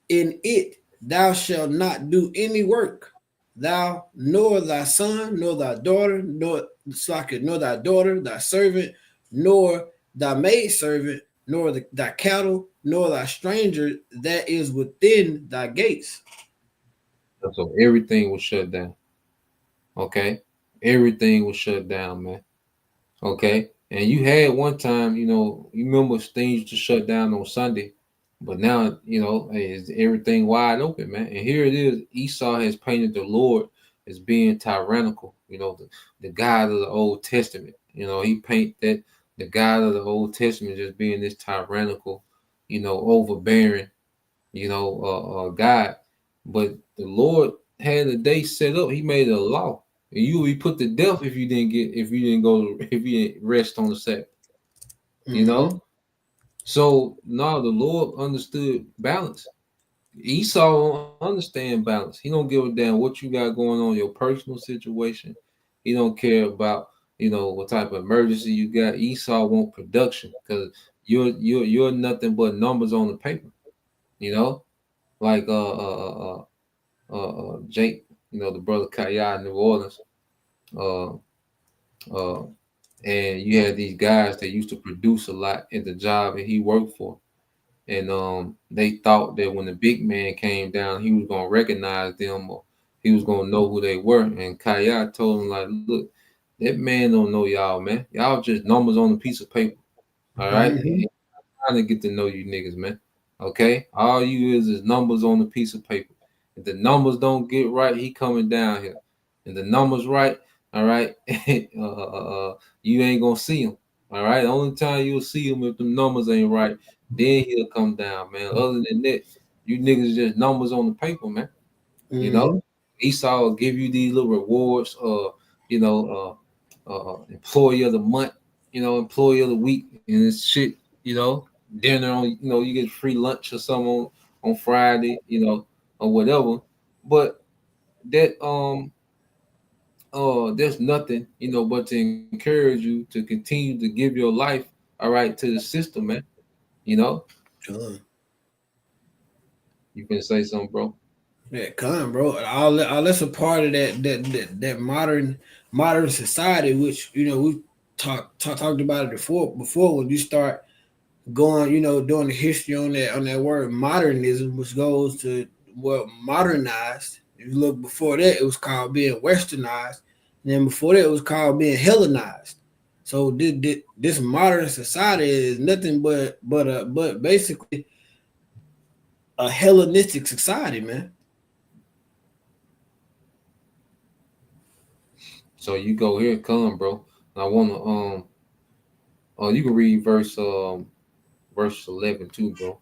In it thou shalt not do any work, thou nor thy son, nor thy daughter, nor thy daughter, thy servant, nor thy maidservant, nor thy cattle, nor thy stranger that is within thy gates. So everything was shut down. Okay, everything was shut down, man. Okay, and you had one time, you remember things used to shut down on Sunday, but now, is everything wide open, man. And here it is. Esau has painted the Lord as being tyrannical, the God of the Old Testament. He paint that the God of the Old Testament as being this tyrannical, overbearing, God. But the Lord had a day set up. He made a law, You will be put to death if you didn't rest on the Sabbath. You know? So no, the Lord understood balance. Esau don't understand balance. He don't give a damn what you got going on, your personal situation. He don't care about, what type of emergency you got. Esau want production because you're nothing but numbers on the paper. You know, like Jake, the brother Kaya in New Orleans. Uh, uh, and you had these guys that used to produce a lot at the job that he worked for. And they thought that when the big man came down, he was gonna recognize them or he was gonna know who they were. And Kaya told him, like, look, that man don't know y'all, man. Y'all just numbers on a piece of paper. All right. Mm-hmm. Trying to get to know you niggas, man. Okay? All you is numbers on a piece of paper. If the numbers don't get right, he coming down here. And the numbers right, all right, you ain't gonna see him. All right. The only time you'll see him if the numbers ain't right, then he'll come down, man. Other than that, you niggas just numbers on the paper, man. You know, Esau will give you these little rewards, employee of the month, employee of the week, and it's shit, dinner on, you get free lunch or something on Friday, or whatever. But that there's nothing, but to encourage you to continue to give your life, all right, to the system, man. Done. You can say something, bro. Yeah, come, bro. All that's a part of that modern society, which we talked about it before. Before when you start going, doing the history on that word modernism, which goes to modernized. If you look before that, it was called being westernized, and then before that, it was called being Hellenized. So this modern society is nothing but basically a Hellenistic society, man. So you go here, come, bro. I wanna you can read verse 11 too, bro.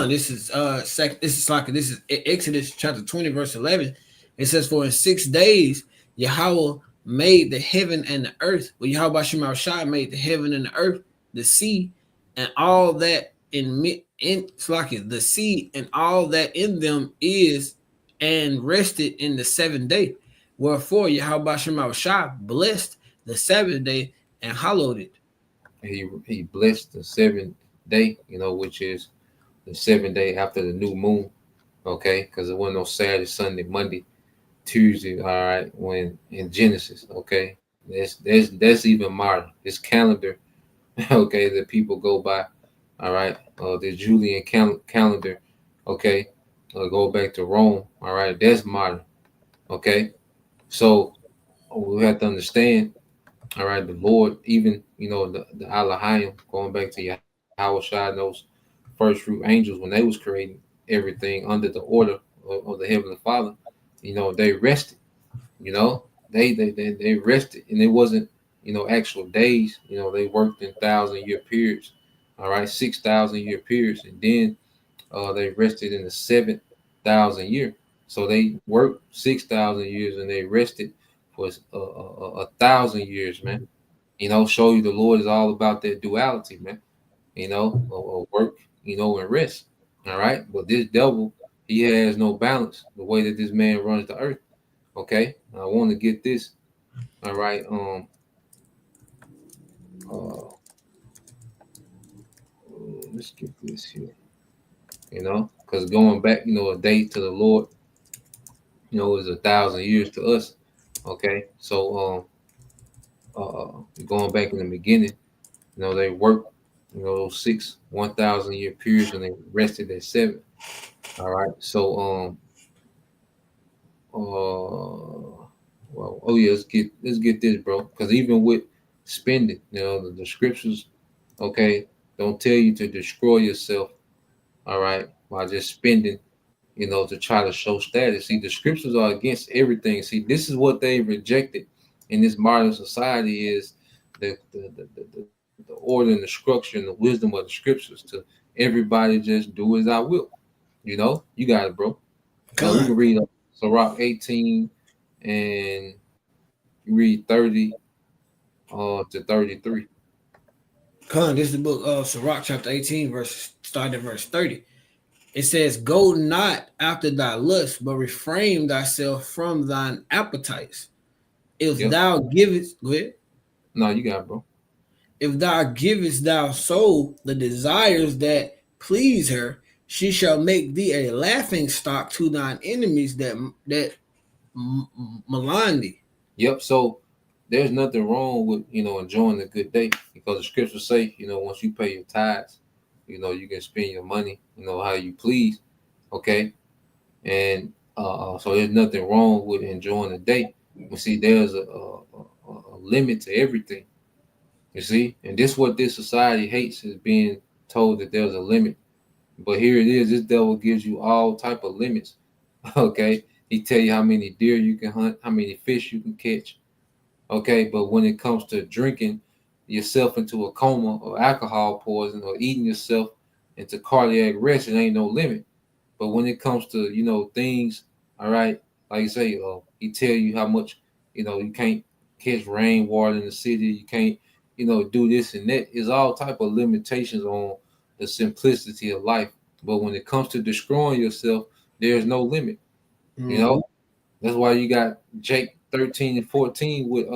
This is this is Exodus chapter 20, verse 11. It says, "For in 6 days Yahweh made the heaven and the earth." Well, Yahweh Shema Shai made the heaven and the earth, the sea, and all that the sea and all that in them is, and rested in the seventh day. Wherefore Yahweh Shema Shai blessed the seventh day and hallowed it. He blessed the seventh day, which is the 7th day after the new moon. Okay, because it wasn't no Saturday, Sunday, Monday, Tuesday. All right, when in Genesis. Okay, that's even modern. This calendar, okay, that people go by. All right, the Julian calendar. Okay, go back to Rome. All right, that's modern. Okay, so we have to understand. All right, the Lord, even the Elohim, going back to Yahweh Shai, those first fruit angels when they was creating everything under the order of the Heavenly Father, they rested. They rested, and it wasn't actual days. They worked in 1,000-year periods. All right, 6,000-year periods, and then they rested in the 7,000 year. So they worked 6,000 years and they rested for 1,000 years, man. Show you the Lord is all about that duality, man. Work, and rest. All right. But this devil, he has no balance the way that this man runs the earth. Okay. I want to get this. All right. Let's get this here. Because going back, a day to the Lord, is 1,000 years to us. Okay. So going back in the beginning, they worked, those 1,000-year periods, and they rested at 7. All right. So well, oh yeah, let's get this, bro. Because even with spending, the scriptures, okay, don't tell you to destroy yourself, all right, by just spending, to try to show status. See, the scriptures are against everything. See, this is what they rejected in this modern society is the order and the structure and the wisdom of the scriptures to everybody just do as I will. You got it, bro. We can read Sirach 18 and read 30 to 33. Con, this is the book of Sirach, chapter 18, starting at verse 30. It says, "Go not after thy lust, but refrain thyself from thine appetites. If Yep. thou givest, go ahead. No, you got it, bro. If thou givest thou soul the desires that please her, she shall make thee a laughing stock to thine enemies that malign thee." Yep. So there's nothing wrong with enjoying a good day, because the scriptures say once you pay your tithes, you can spend your money how you please. Okay, and so there's nothing wrong with enjoying the day. But see, there's a limit to everything. You see, and this what this society hates, is being told that there's a limit. But here it is. This devil gives you all type of limits. Okay, he tell you how many deer you can hunt, how many fish you can catch. Okay, but when it comes to drinking yourself into a coma or alcohol poison or eating yourself into cardiac arrest, it ain't no limit. But when it comes to things, all right, like you say, he tell you how much you can't catch rainwater in the city, you can't do this and that. Is all type of limitations on the simplicity of life. But when it comes to destroying yourself, there's no limit. That's why you got Jake 13 and 14 with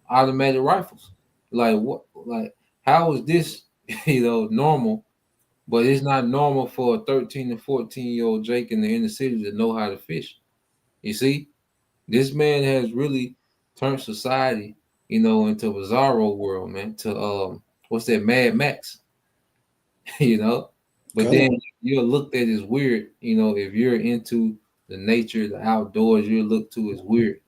automatic rifles. Like what? Like how is this normal? But it's not normal for a 13 and 14-year-old Jake in the inner city to know how to fish. You see, this man has really turned society, into a bizarro world, man. To what's that, Mad Max? But then you're looked at as weird. If you're into the nature, the outdoors, you're looked to as weird.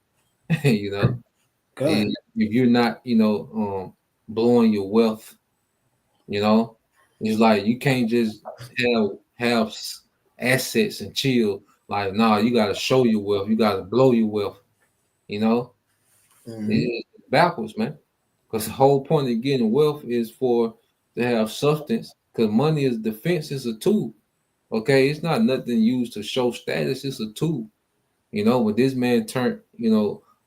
And if you're not, blowing your wealth, it's like you can't just have assets and chill. Like, nah, you got to show your wealth. You got to blow your wealth. It's backwards, man. Because the whole point of getting wealth is to have substance. Because money is defense. It's a tool. Okay, it's not nothing used to show status. It's a tool. But this man turned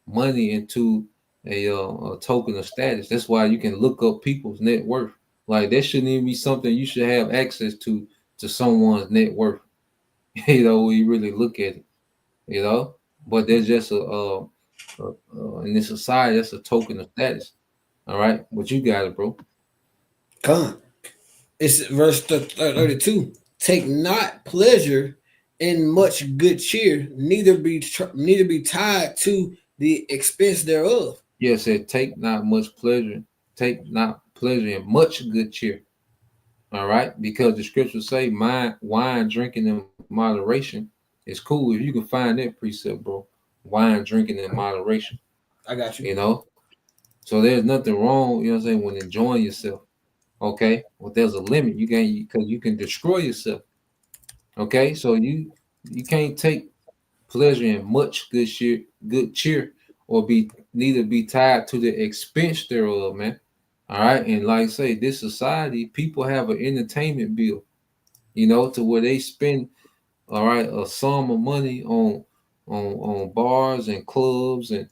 money into a token of status. That's why you can look up people's net worth. Like that shouldn't even be something you should have access to someone's net worth. When you really look at it. But there's just in this society, that's a token of status. All right, but you got it, bro. Con. It's verse 32. "Take not pleasure in much good cheer, neither be tied to the expense thereof." Yeah, it said, take not pleasure in much good cheer. All right, because the scriptures say, wine drinking in moderation is cool. If you can find that precept, bro, wine drinking in moderation. I got you. So there's nothing wrong, when enjoying yourself. Okay, well, there's a limit. Because you can destroy yourself. Okay, so you can't take pleasure in much good cheer, or neither be tied to the expense thereof, man. All right, and like I say, this society, people have an entertainment bill, to where they spend, all right, a sum of money on bars and clubs and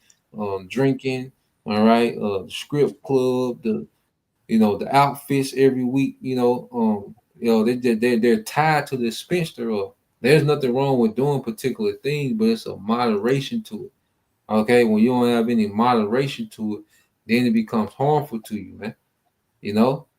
drinking, all right, strip club, the outfits every week, they're tied to the expense thereof. There's nothing wrong with doing particular things, but it's a moderation to it. Okay, when you don't have any moderation to it, then it becomes harmful to you, man.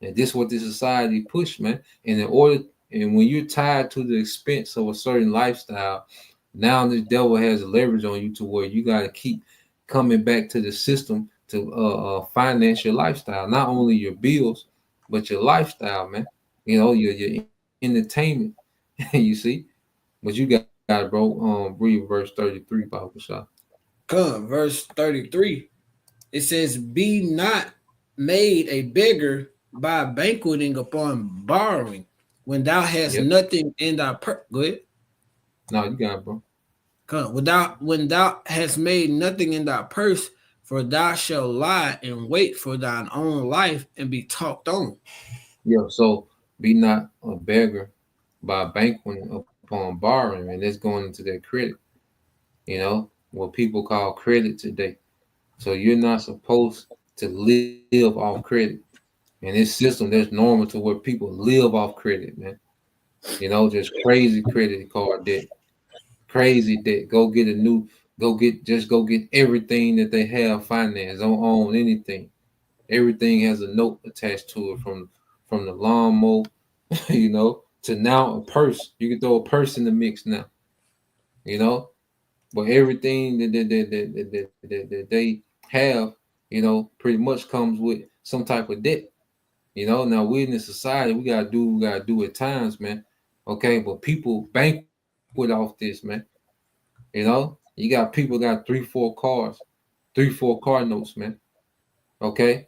And this is what this society push, man. And when you're tied to the expense of a certain lifestyle, now the devil has leverage on you to where you got to keep coming back to the system to finance your lifestyle, not only your bills, but your lifestyle, man. Your entertainment. You see, but you got it, bro. Read verse 33, Bible shot. Come, verse 33. It says, "Be not made a beggar by banqueting upon borrowing, when thou hast nothing in thy purse." Go ahead. No, you got it, bro. Come, when thou hast made nothing in thy purse, for thou shalt lie and wait for thine own life and be talked on. Yeah, so be not a beggar by banqueting upon borrowing, and that's going into that credit. What people call credit today. So you're not supposed to live off credit. In this system, that's normal to where people live off credit, man. You know, just crazy credit card debt, crazy debt. Go get everything that they have financed. Don't own anything. Everything has a note attached to it from the lawnmower, you know, to now a purse. You can throw a purse in the mix now, you know. But everything that they have, you know, pretty much comes with some type of debt. You know, now we're in this society, we gotta do what we gotta do at times, man. Okay, but people banquet off this, man. You know, you got people got 3, 4 cars, 3, 4 car notes, man. Okay,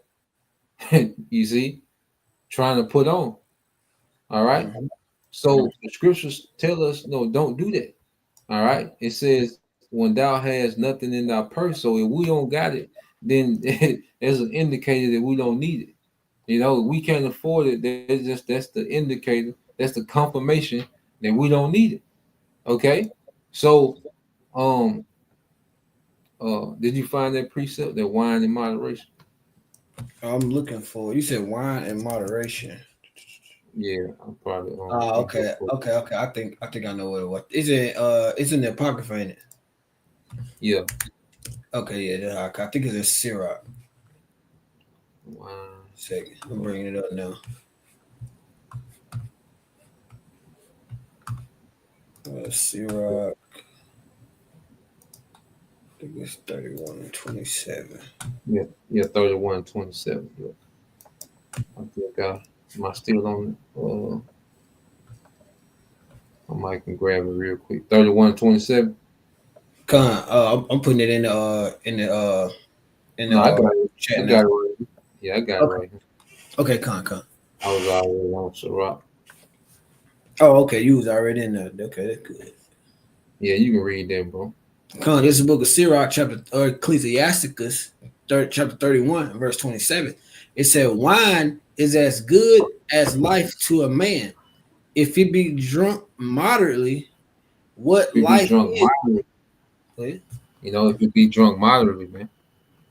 you see, trying to put on. All right. Mhm. So the scriptures tell us, no, don't do that. All right. It says, when thou has nothing in thy purse. So if we don't got it, then it's an indicator that we don't need it. You know, we can't afford it. That's the indicator. That's the confirmation that we don't need it. Okay. So, um, did you find that precept, that wine in moderation? I'm looking for. You said wine and moderation. Yeah, I'm probably can go Okay, for it. okay. I think I know what it was. Is it it's in the apocrypha, ain't it? Yeah, Okay, yeah, I think it's in Sirach. wine. Second, I'm bringing it up now. Sirach, I think it's 31 and 27. Yeah, 31-27. Yeah. I think am I still on I might can grab it real quick. 31-27. I'm putting it in the No, I got it. I chat got now. it right here. Yeah, I got it Okay, right here. okay, con. I was already on Ciroc. Oh, okay, you was already in there. Okay, that's good. Yeah, you can read that, bro. Con, this is the book of Sirach, chapter or Ecclesiasticus, chapter 31, verse 27. It said, "Wine is as good as life to a man. If he be drunk moderately, what If you be life drunk is." moderately, Wait, you know, if you be drunk moderately, man,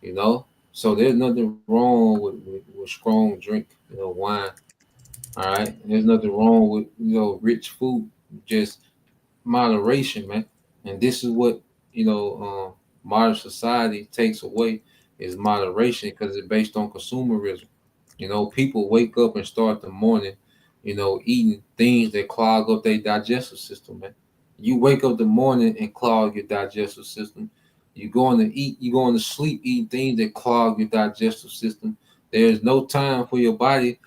you know. So there's nothing wrong with strong drink, you know, wine. All right. There's nothing wrong with, you know, rich food. Just moderation, man. And this is what, you know, modern society takes away is moderation because it's based on consumerism. You know, people wake up and start the morning, you know, eating things that clog up their digestive system, man. You wake up the morning and clog your digestive system. You going to eat, you going to sleep eating things that clog your digestive system. There's no time for your body.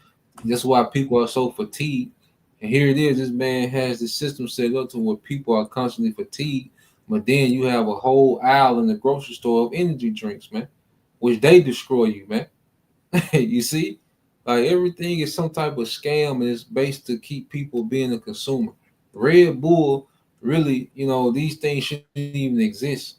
That's why people are so fatigued. And here it is, this man has the system set up to where people are constantly fatigued. But then you have a whole aisle in the grocery store of energy drinks, man, which they destroy you, man. You see, like everything is some type of scam and it's based to keep people being a consumer. Red Bull, really, you know, these things shouldn't even exist.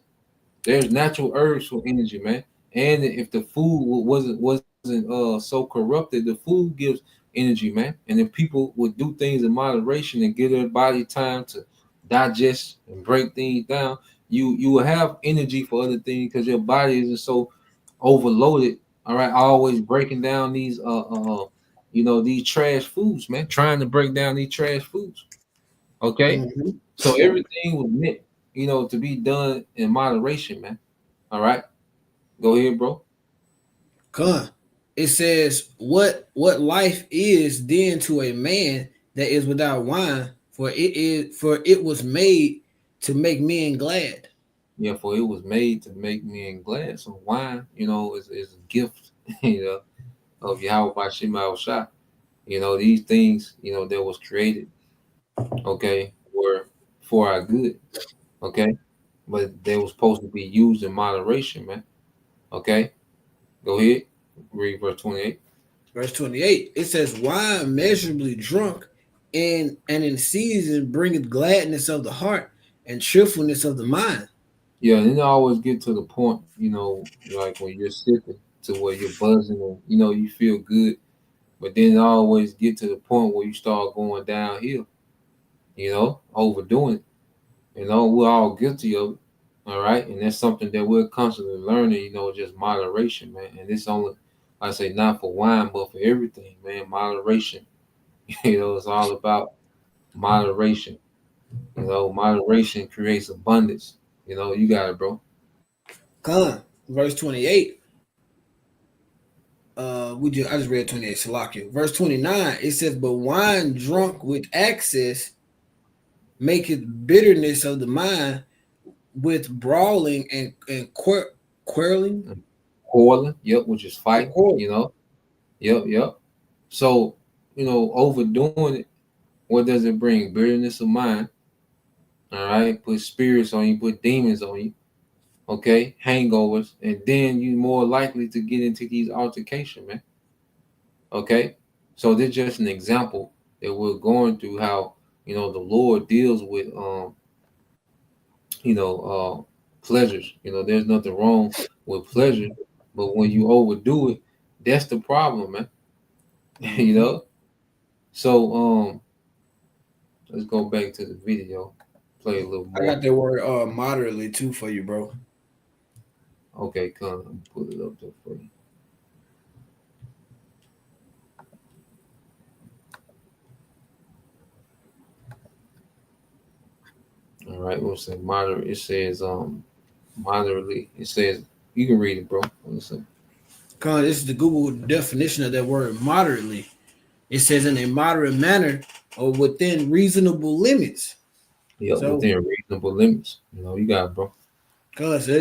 There's natural herbs for energy, man. And if the food wasn't so corrupted, the food gives energy, man. And if people would do things in moderation and give their body time to digest and break things down, you will have energy for other things because your body isn't so overloaded. All right, always breaking down these you know, these trash foods, man. Trying to break down these trash foods. Okay, mhm. so everything was meant, you know, to be done in moderation, man. All right, go ahead, bro. Con. It says, what life is then to a man that is without wine, for it was made to make men glad." Yeah, for it was made to make men glad. So wine, you know, is a gift, you know, of Yahweh Bashim Shah. You know, these things, you know, that was created, okay, were for our good, okay, but they were supposed to be used in moderation, man. Okay, go ahead, read verse 28. Verse 28, it says, "Wine measurably drunk and in season bringeth gladness of the heart and cheerfulness of the mind." Yeah, and it always get to the point, you know, like when you're sipping to where you're buzzing and you know you feel good, but then it always get to the point where you start going downhill, you know, overdoing it. You know, we're all guilty of it. All right, and that's something that we're constantly learning. Just moderation, man. And it's only, like I say, not for wine, but for everything, man. Moderation. It's all about moderation. Moderation creates abundance. You got it, bro. Verse 28. I just read 28, Salakia. Verse 29, it says, but wine drunk with excess maketh bitterness of the mind with brawling and quarreling. Quarreling, yep, which is fight, Quarreling. Yep. So, overdoing it, what does it bring? Bitterness of mind. All right, put spirits on you, put demons on you. Okay, hangovers, and then you're more likely to get into these altercations, man. Okay, so this is just an example that we're going through how the Lord deals with pleasures. There's nothing wrong with pleasure, but when you overdo it, that's the problem, man. So let's go back to the video, play a little more. I got that word moderately too for you, bro. Okay, come pull it up there for you. All right, we'll say moderate. It says moderately. It says you can read it, bro. Listen. This is the Google definition of that word moderately. It says in a moderate manner or within reasonable limits. Yeah, so, within reasonable limits. You got it, bro. Cause I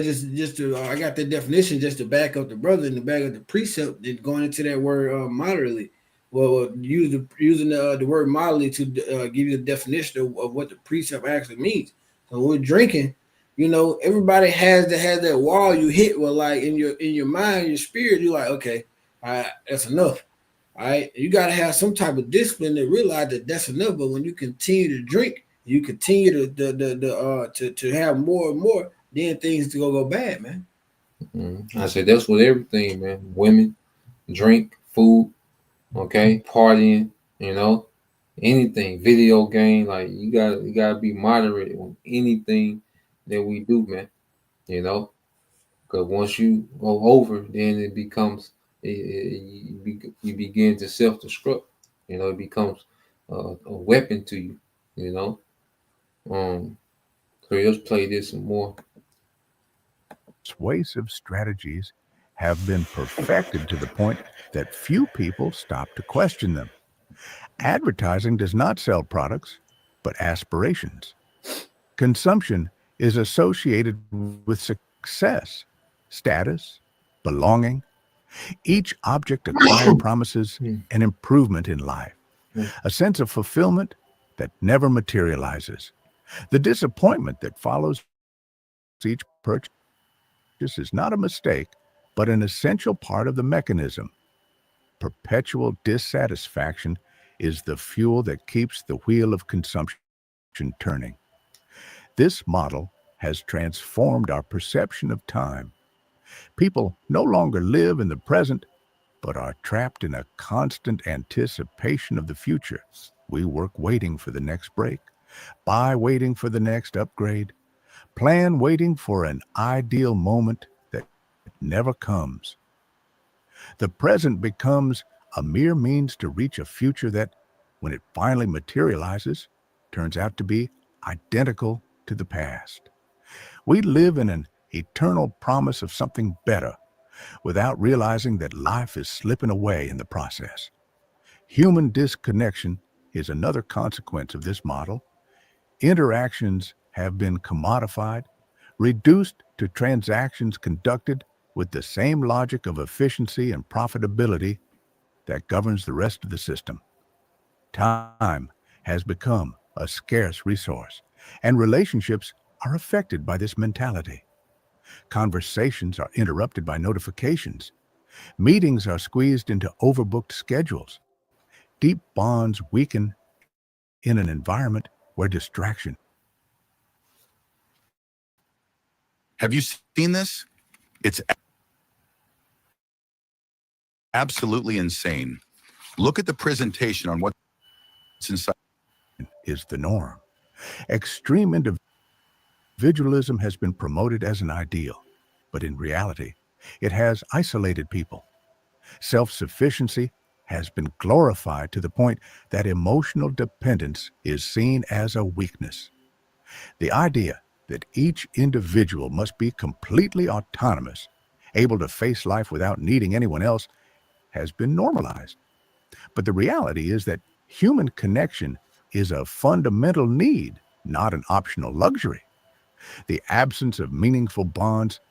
got the definition just to back up the brother and to back up the precept that going into that word moderately. Well, using the word moderately to give you the definition of what the precept actually means. So when we're drinking, everybody has that wall you hit. Well, like in your mind, your spirit, you're like, okay, all right, that's enough. All right, you got to have some type of discipline to realize that that's enough. But when you continue to drink, you continue to have more and more. Then things to go bad, man. I said that's with everything, man. Women, drink, food, okay, partying, anything, video game. Like you gotta be moderate on anything that we do, man. Because once you go over, then it becomes you begin to self-destruct. It becomes a weapon to you. So let's play this some more. Persuasive strategies have been perfected to the point that few people stop to question them. Advertising does not sell products, but aspirations. Consumption is associated with success, status, belonging. Each object acquired promises an improvement in life, a sense of fulfillment that never materializes. The disappointment that follows each purchase is not a mistake, but an essential part of the mechanism. Perpetual dissatisfaction is the fuel that keeps the wheel of consumption turning. This model has transformed our perception of time. People no longer live in the present, but are trapped in a constant anticipation of the future. We work waiting for the next break, buy waiting for the next upgrade, plan waiting for an ideal moment that never comes. The present becomes a mere means to reach a future that, when it finally materializes, turns out to be identical to the past. We live in an eternal promise of something better, without realizing that life is slipping away in the process. Human disconnection is another consequence of this model. Interactions have been commodified, reduced to transactions conducted with the same logic of efficiency and profitability that governs the rest of the system. Time has become a scarce resource, and relationships are affected by this mentality. Conversations are interrupted by notifications. Meetings are squeezed into overbooked schedules. Deep bonds weaken in an environment where distraction. Have you seen this? It's absolutely insane. Look at the presentation on what's inside. Is the norm. Extreme individualism has been promoted as an ideal, but in reality, it has isolated people. Self-sufficiency has been glorified to the point that emotional dependence is seen as a weakness. The idea that each individual must be completely autonomous, able to face life without needing anyone else, has been normalized. But the reality is that human connection is a fundamental need, not an optional luxury. The absence of meaningful bonds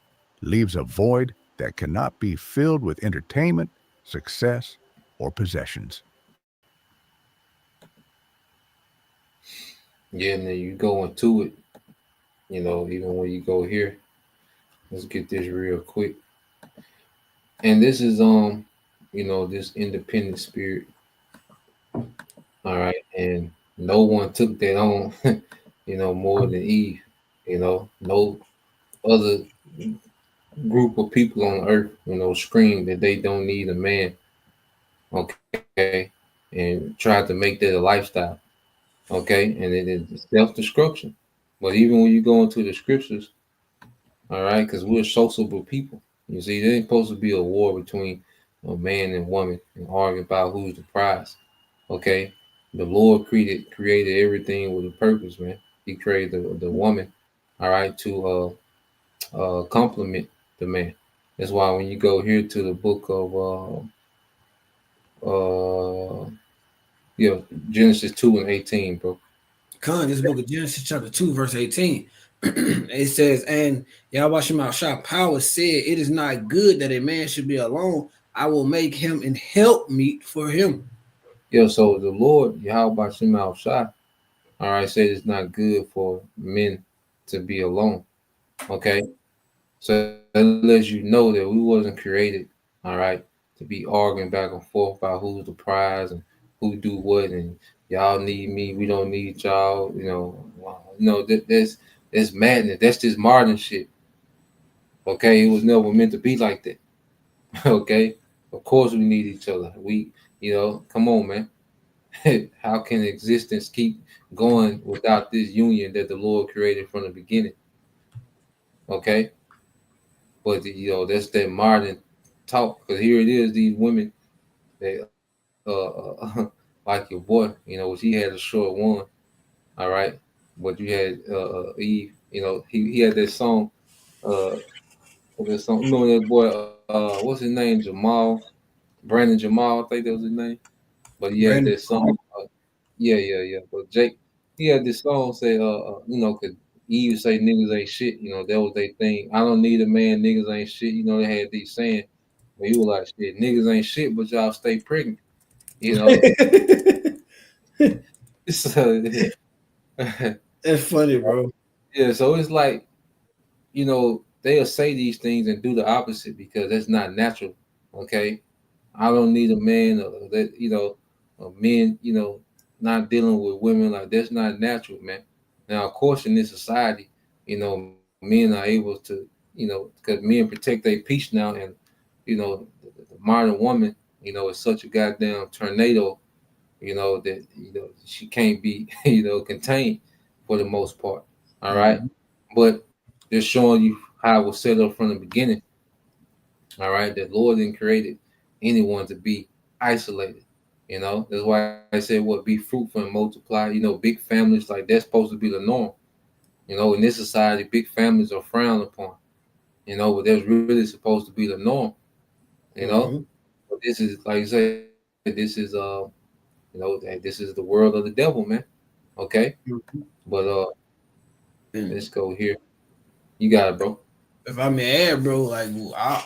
leaves a void that cannot be filled with entertainment, success, or possessions. Yeah, and then you go into it, even when you go here, let's get this real quick. And this is this independent spirit. All right. And no one took that on, more than Eve. No other group of people on earth, scream that they don't need a man. Okay. And try to make that a lifestyle. Okay. And it is self-destruction. But even when you go into the scriptures, all right, because we're sociable people. You see, there ain't supposed to be a war between a man and woman and argue about who's the prize. Okay. The Lord created everything with a purpose, man. He created the woman, all right, to complement the man. That's why when you go here to the book of Genesis 2:18, bro. This book of Genesis chapter 2, verse 18. It says, and Yahweh Shah power said, it is not good that a man should be alone. I will make him an helpmeet for him. Yeah, so the Lord, Yahweh Shah, all right, said it's not good for men to be alone. Okay. So that lets you know that we wasn't created, all right, to be arguing back and forth about who's the prize and who do what, and y'all need me, we don't need y'all, that's madness. That's just modern shit. Okay, it was never meant to be like that. Okay, of course we need each other. We, come on, man. How can existence keep going without this union that the Lord created from the beginning? Okay, but that's that modern talk. Because here it is, these women, they like your boy, which he had a short one. All right, but you had Eve. He had that song. That song. You know that boy. What's his name? Brandon Jamal. I think that was his name. But he had this song. Yeah. But Jake, he had this song say, cause Eve say niggas ain't shit. That was their thing. I don't need a man. Niggas ain't shit. They had these saying. But he was like, shit, niggas ain't shit, but y'all stay pregnant. That's funny, bro. Yeah, so it's like, they'll say these things and do the opposite because that's not natural. Okay, I don't need a man that men not dealing with women, like that's not natural, man. Now, of course, in this society, men are able to, because men protect their peace now, and the modern woman, is such a goddamn tornado, that she can't be contained for the most part. All right, but they're showing you how it was set up from the beginning. All right, that Lord didn't create anyone to be isolated. That's why I said, be fruitful and multiply. Big families, like that's supposed to be the norm. In this society, big families are frowned upon. But that's really supposed to be the norm. But this is, like you say, this is this is the world of the devil, man. Okay, but let's go here. You got it, bro. If I may add, bro, like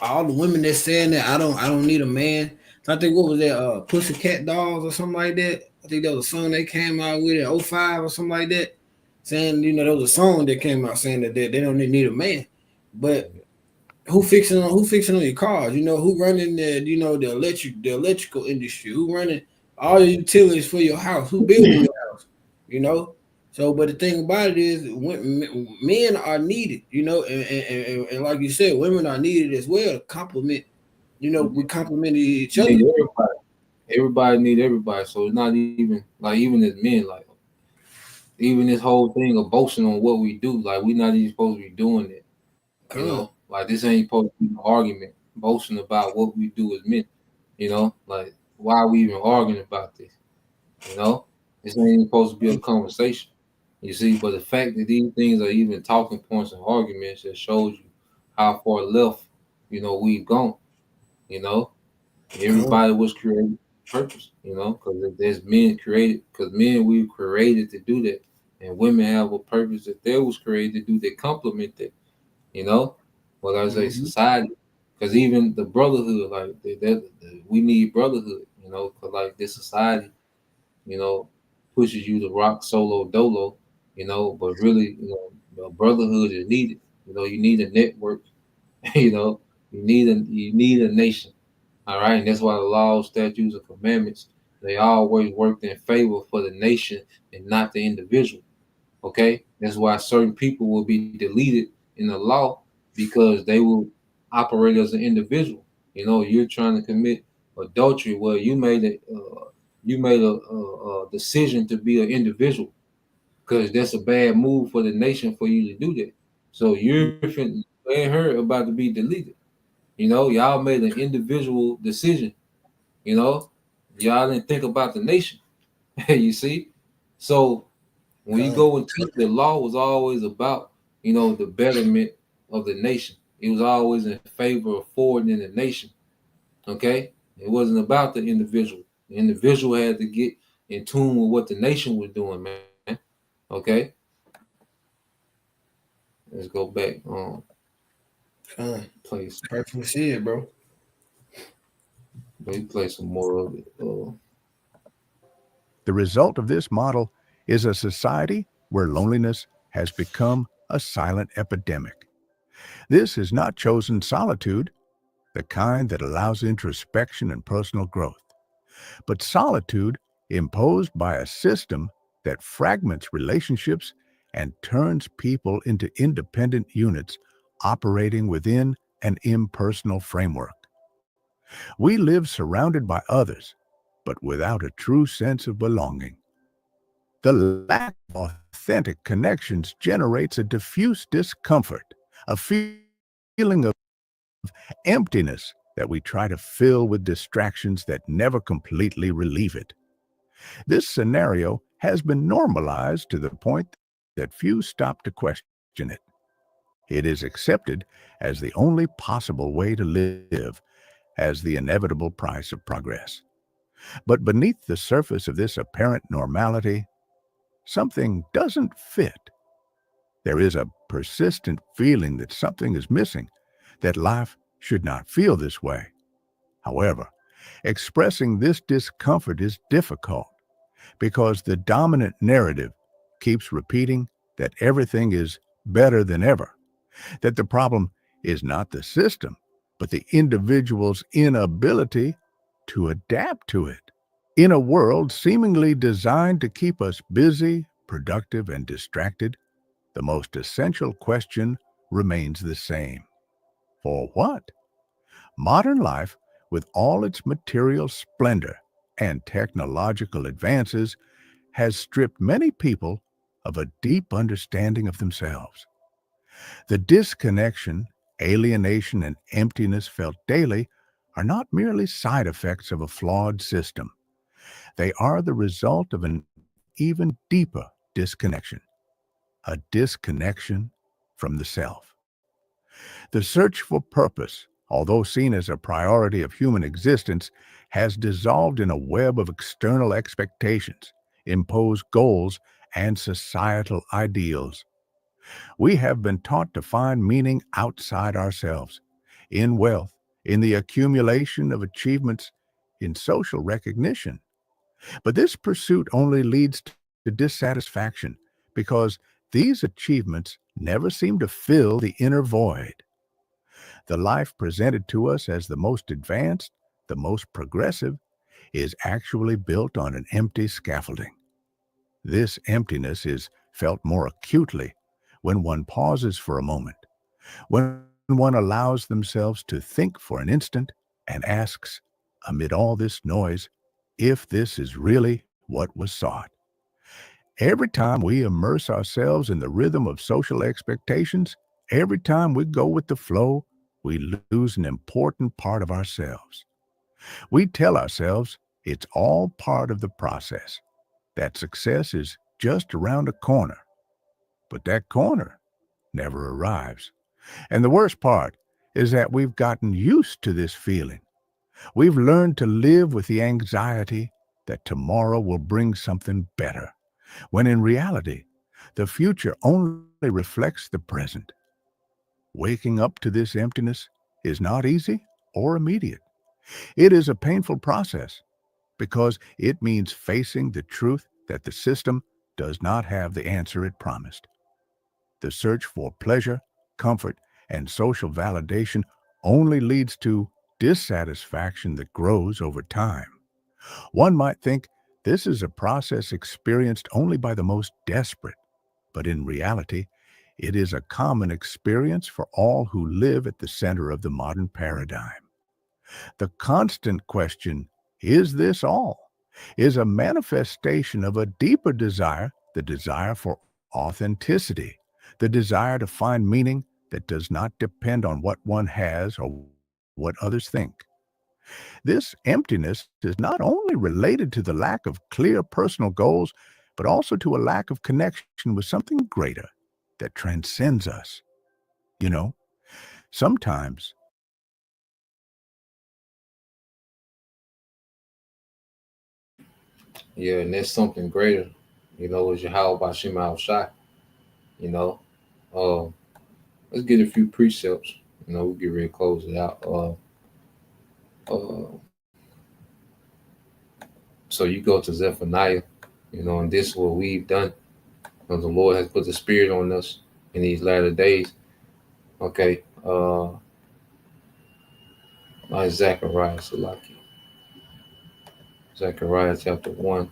all the women that saying that I don't need a man. I think what was that, Pussycat Dolls or something like that. I think that was a song they came out with in 05 or something like that. Saying, there was a song that came out saying that they don't need a man. But who fixing on your cars? Who running the electrical industry? Who running all the utilities for your house? Who building your house? So, but the thing about it is, men are needed, and like you said, women are needed as well to complement. We complement each other. Everybody need everybody. So it's not even like, even as men, like even this whole thing of boasting on what we do, like we're not even supposed to be doing it. You Come. know, like this ain't supposed to be an argument, boasting about what we do as men. You know, like why are we even arguing about this? You know, this ain't even supposed to be a conversation. You see, but the fact that these things are even talking points and arguments that shows you how far left, you know, we've gone. You know, everybody was created for purpose. You know, because there's men created, because men we were created to do that, and women have a purpose that they was created to do that complement that. You know, well, as a society, because even the brotherhood, like we need brotherhood. You know, because like this society, you know, pushes you to rock solo dolo, you know, but really, you know, the brotherhood is needed. You know, you need a network, you know, you need a nation. All right. And that's why the laws, statutes, and commandments, they always worked in favor for the nation and not the individual. Okay. That's why certain people will be deleted in the law because they will operate as an individual. You know, you're trying to commit adultery. Well, you made a decision to be an individual because that's a bad move for the nation for you to do that. So you're and her about to be deleted. You know, y'all made an individual decision. You know, y'all didn't think about the nation. You see, so when you go into the law was always about, you know, the betterment of the nation. It was always in favor of forwarding the nation. Okay, it wasn't about the individual. The individual had to get in tune with what the nation was doing, man. Okay, let's go back. Play. Perfectly see it, bro. We play some more of it. The result of this model is a society where loneliness has become a silent epidemic. This is not chosen solitude, the kind that allows introspection and personal growth, but solitude imposed by a system that fragments relationships and turns people into independent units operating within an impersonal framework. We live surrounded by others, but without a true sense of belonging. The lack of authentic connections generates a diffuse discomfort, a feeling of emptiness that we try to fill with distractions that never completely relieve it. This scenario has been normalized to the point that few stop to question it. It is accepted as the only possible way to live, as the inevitable price of progress. But beneath the surface of this apparent normality, something doesn't fit. There is a persistent feeling that something is missing, that life should not feel this way. However, expressing this discomfort is difficult because the dominant narrative keeps repeating that everything is better than ever, that the problem is not the system, but the individual's inability to adapt to it. In a world seemingly designed to keep us busy, productive, and distracted, the most essential question remains the same. For what? Modern life, with all its material splendor and technological advances, has stripped many people of a deep understanding of themselves. The disconnection, alienation, and emptiness felt daily are not merely side effects of a flawed system. They are the result of an even deeper disconnection, a disconnection from the self. The search for purpose, although seen as a priority of human existence, has dissolved in a web of external expectations, imposed goals, and societal ideals. We have been taught to find meaning outside ourselves, in wealth, in the accumulation of achievements, in social recognition. But this pursuit only leads to dissatisfaction because these achievements never seem to fill the inner void. The life presented to us as the most advanced, the most progressive, is actually built on an empty scaffolding. This emptiness is felt more acutely when one pauses for a moment, when one allows themselves to think for an instant and asks, amid all this noise, if this is really what was sought. Every time we immerse ourselves in the rhythm of social expectations, every time we go with the flow, we lose an important part of ourselves. We tell ourselves it's all part of the process, that success is just around a corner. But that corner never arrives. And the worst part is that we've gotten used to this feeling. We've learned to live with the anxiety that tomorrow will bring something better, when in reality, the future only reflects the present. Waking up to this emptiness is not easy or immediate. It is a painful process because it means facing the truth that the system does not have the answer it promised. The search for pleasure, comfort, and social validation only leads to dissatisfaction that grows over time. One might think this is a process experienced only by the most desperate, but in reality, it is a common experience for all who live at the center of the modern paradigm. The constant question, is this all? Is a manifestation of a deeper desire, the desire for authenticity, the desire to find meaning that does not depend on what one has or what others think. This emptiness is not only related to the lack of clear personal goals, but also to a lack of connection with something greater that transcends us. You know, sometimes Yeah, and there's something greater, is Yahweh Bashim Al Shai, you know. Um, let's get a few precepts, we'll get ready to close it out. Uh, so you go to Zephaniah, and this is what we've done. The Lord has put the Spirit on us in these latter days. Okay. Zechariah Salaki. Zechariah chapter 1.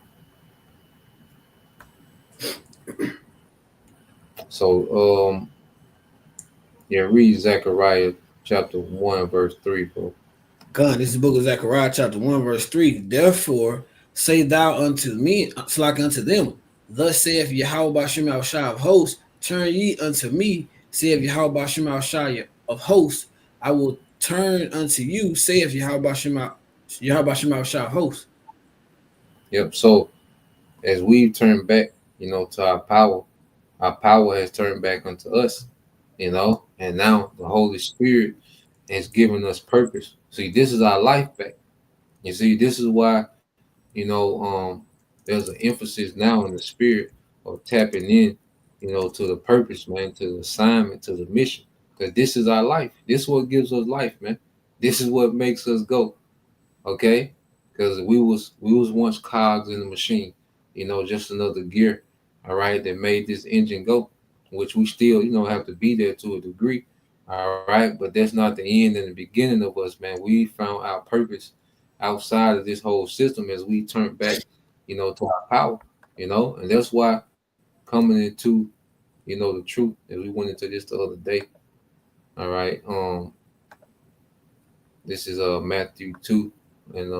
So read Zechariah chapter 1, verse 3, bro. God, this is the book of Zechariah, chapter 1, verse 3. Therefore, say thou unto me, like unto them, thus saith Yahweh Bashim Al Shai of hosts, turn ye unto me, saith Yahweh Bashim Al Shai of hosts, I will turn unto you, saith Yahweh Bashim Al Shai of hosts. Yep. So as we turn back, to our power has turned back unto us, and now the Holy Spirit has given us purpose. See, this is our life back. You see, this is why, there's an emphasis now in the spirit of tapping in, to the purpose, man, to the assignment, to the mission. Because this is our life. This is what gives us life, man. This is what makes us go. Okay? Because we was once cogs in the machine, just another gear, all right, that made this engine go, which we still, have to be there to a degree. All right, but that's not the end and the beginning of us, man. We found our purpose outside of this whole system as we turned back, to our power, and that's why coming into, the truth, as we went into this the other day. All right, this is Matthew 2 and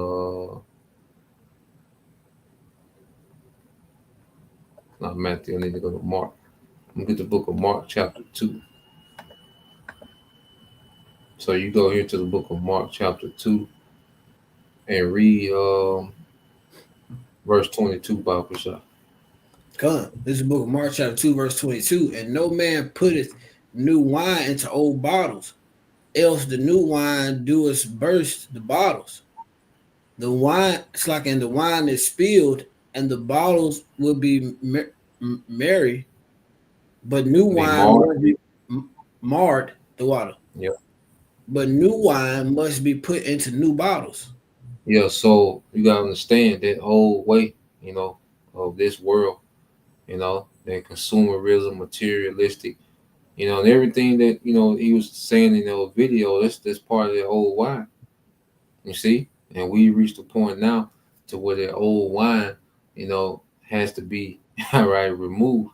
not Matthew. I need to go to Mark. I'm gonna get the book of Mark, chapter 2. So you go here to the book of Mark, chapter 2, and read verse 22, Bible shot. Come, this is the book of Mark, chapter 2, verse 22. And no man putteth new wine into old bottles, else the new wine doeth burst the bottles. The wine, it's like, and the wine is spilled, and the bottles will be merry, but new wine will be marred the water. Yep. But new wine must be put into new bottles. Yeah, so you gotta understand that whole way, of this world, that consumerism, materialistic, and everything that he was saying in the video. That's part of that old wine. You see, and we reached a point now to where that old wine, has to be all right removed.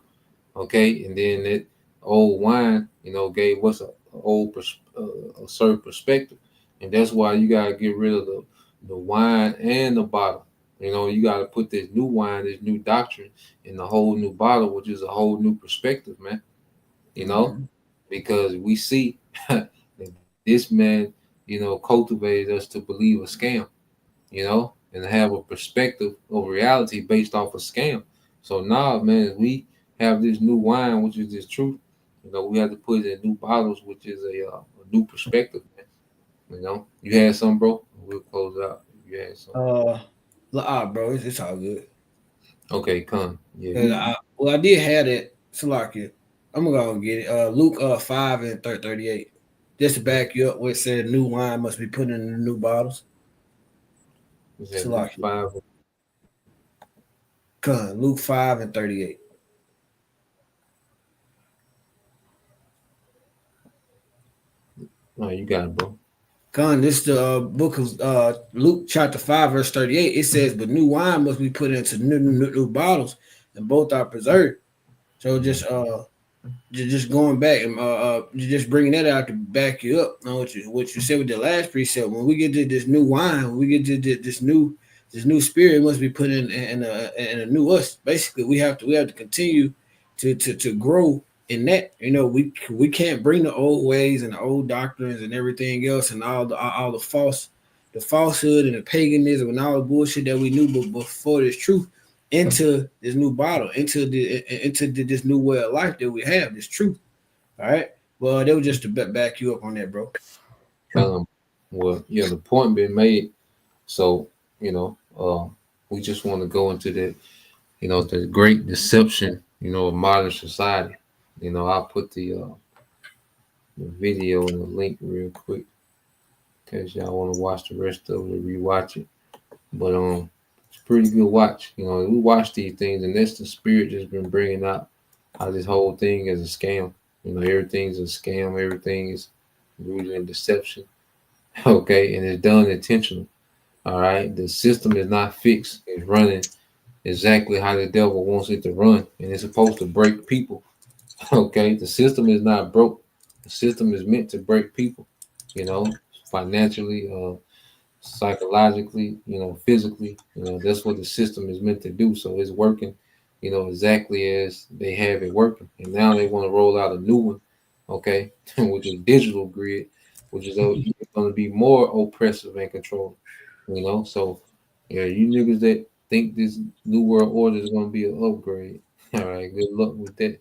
Okay, and then that old wine, gave us a certain perspective, and that's why you gotta get rid of the wine and the bottle. You know, you got to put this new wine, this new doctrine in a whole new bottle, which is a whole new perspective, man. You know, because we see that this man, you know, cultivated us to believe a scam, you know, and have a perspective of reality based off a scam. So now, man, we have this new wine, which is this truth. You know, we have to put it in new bottles, which is a new perspective, man. You know, you had some, bro. We'll close out. You had some. Bro, it's all good. Okay, come. Yeah. I did have that. Salakia. I'm gonna go and get it. Luke 5 and 38. Just to back you up, where it said new wine must be put in the new bottles. Salakia. 5. Luke 5 and 38. No, you got it, bro. This is the book of Luke chapter 5, verse 38. It says, but new wine must be put into new bottles, and both are preserved. So just going back and just bringing that out to back you up on what you said with the last precept. When we get to this new wine, when we get to this new spirit, must be put in a new us. Basically, we have to continue to grow in that. You know, we can't bring the old ways and the old doctrines and everything else and all the falsehood and the paganism and all the bullshit that we knew before this truth into this new bottle, into this new way of life that we have, this truth. All right. Well, they were just to back you up on that, bro. Well, yeah, the point being made. So, you know, we just want to go into the, you know, the great deception, you know, of modern society. You know, I'll put the video and the link real quick in case y'all want to watch the rest of it, rewatch it. But it's a pretty good watch. You know, we watch these things, and that's the spirit just been bringing out how this whole thing is a scam. You know, everything's a scam. Everything is rooted in deception. Okay, and it's done intentionally. All right, the system is not fixed. It's running exactly how the devil wants it to run, and it's supposed to break people. Okay, the system is not broke. The system is meant to break people, you know, financially, psychologically, you know, physically. You know, that's what the system is meant to do. So it's working, you know, exactly as they have it working. And now they want to roll out a new one, okay, which is digital grid, which is going to be more oppressive and controlling, you know. So, yeah, you niggas that think this new world order is going to be an upgrade, all right, good luck with that.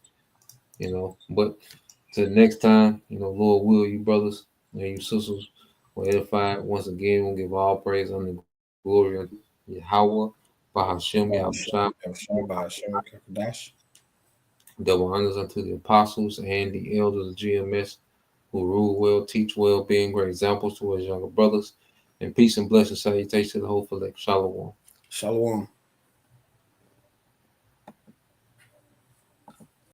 You know, but till next time, you know, Lord will, you brothers and you sisters were edified. Once again, we'll give all praise and the glory of Yahweh, Bahashem, Yahweh, double honors unto the apostles and the elders of GMS who rule well, teach well, being great examples to his younger brothers. And peace and blessings, salutations to the whole elect. Shalom. Shalom.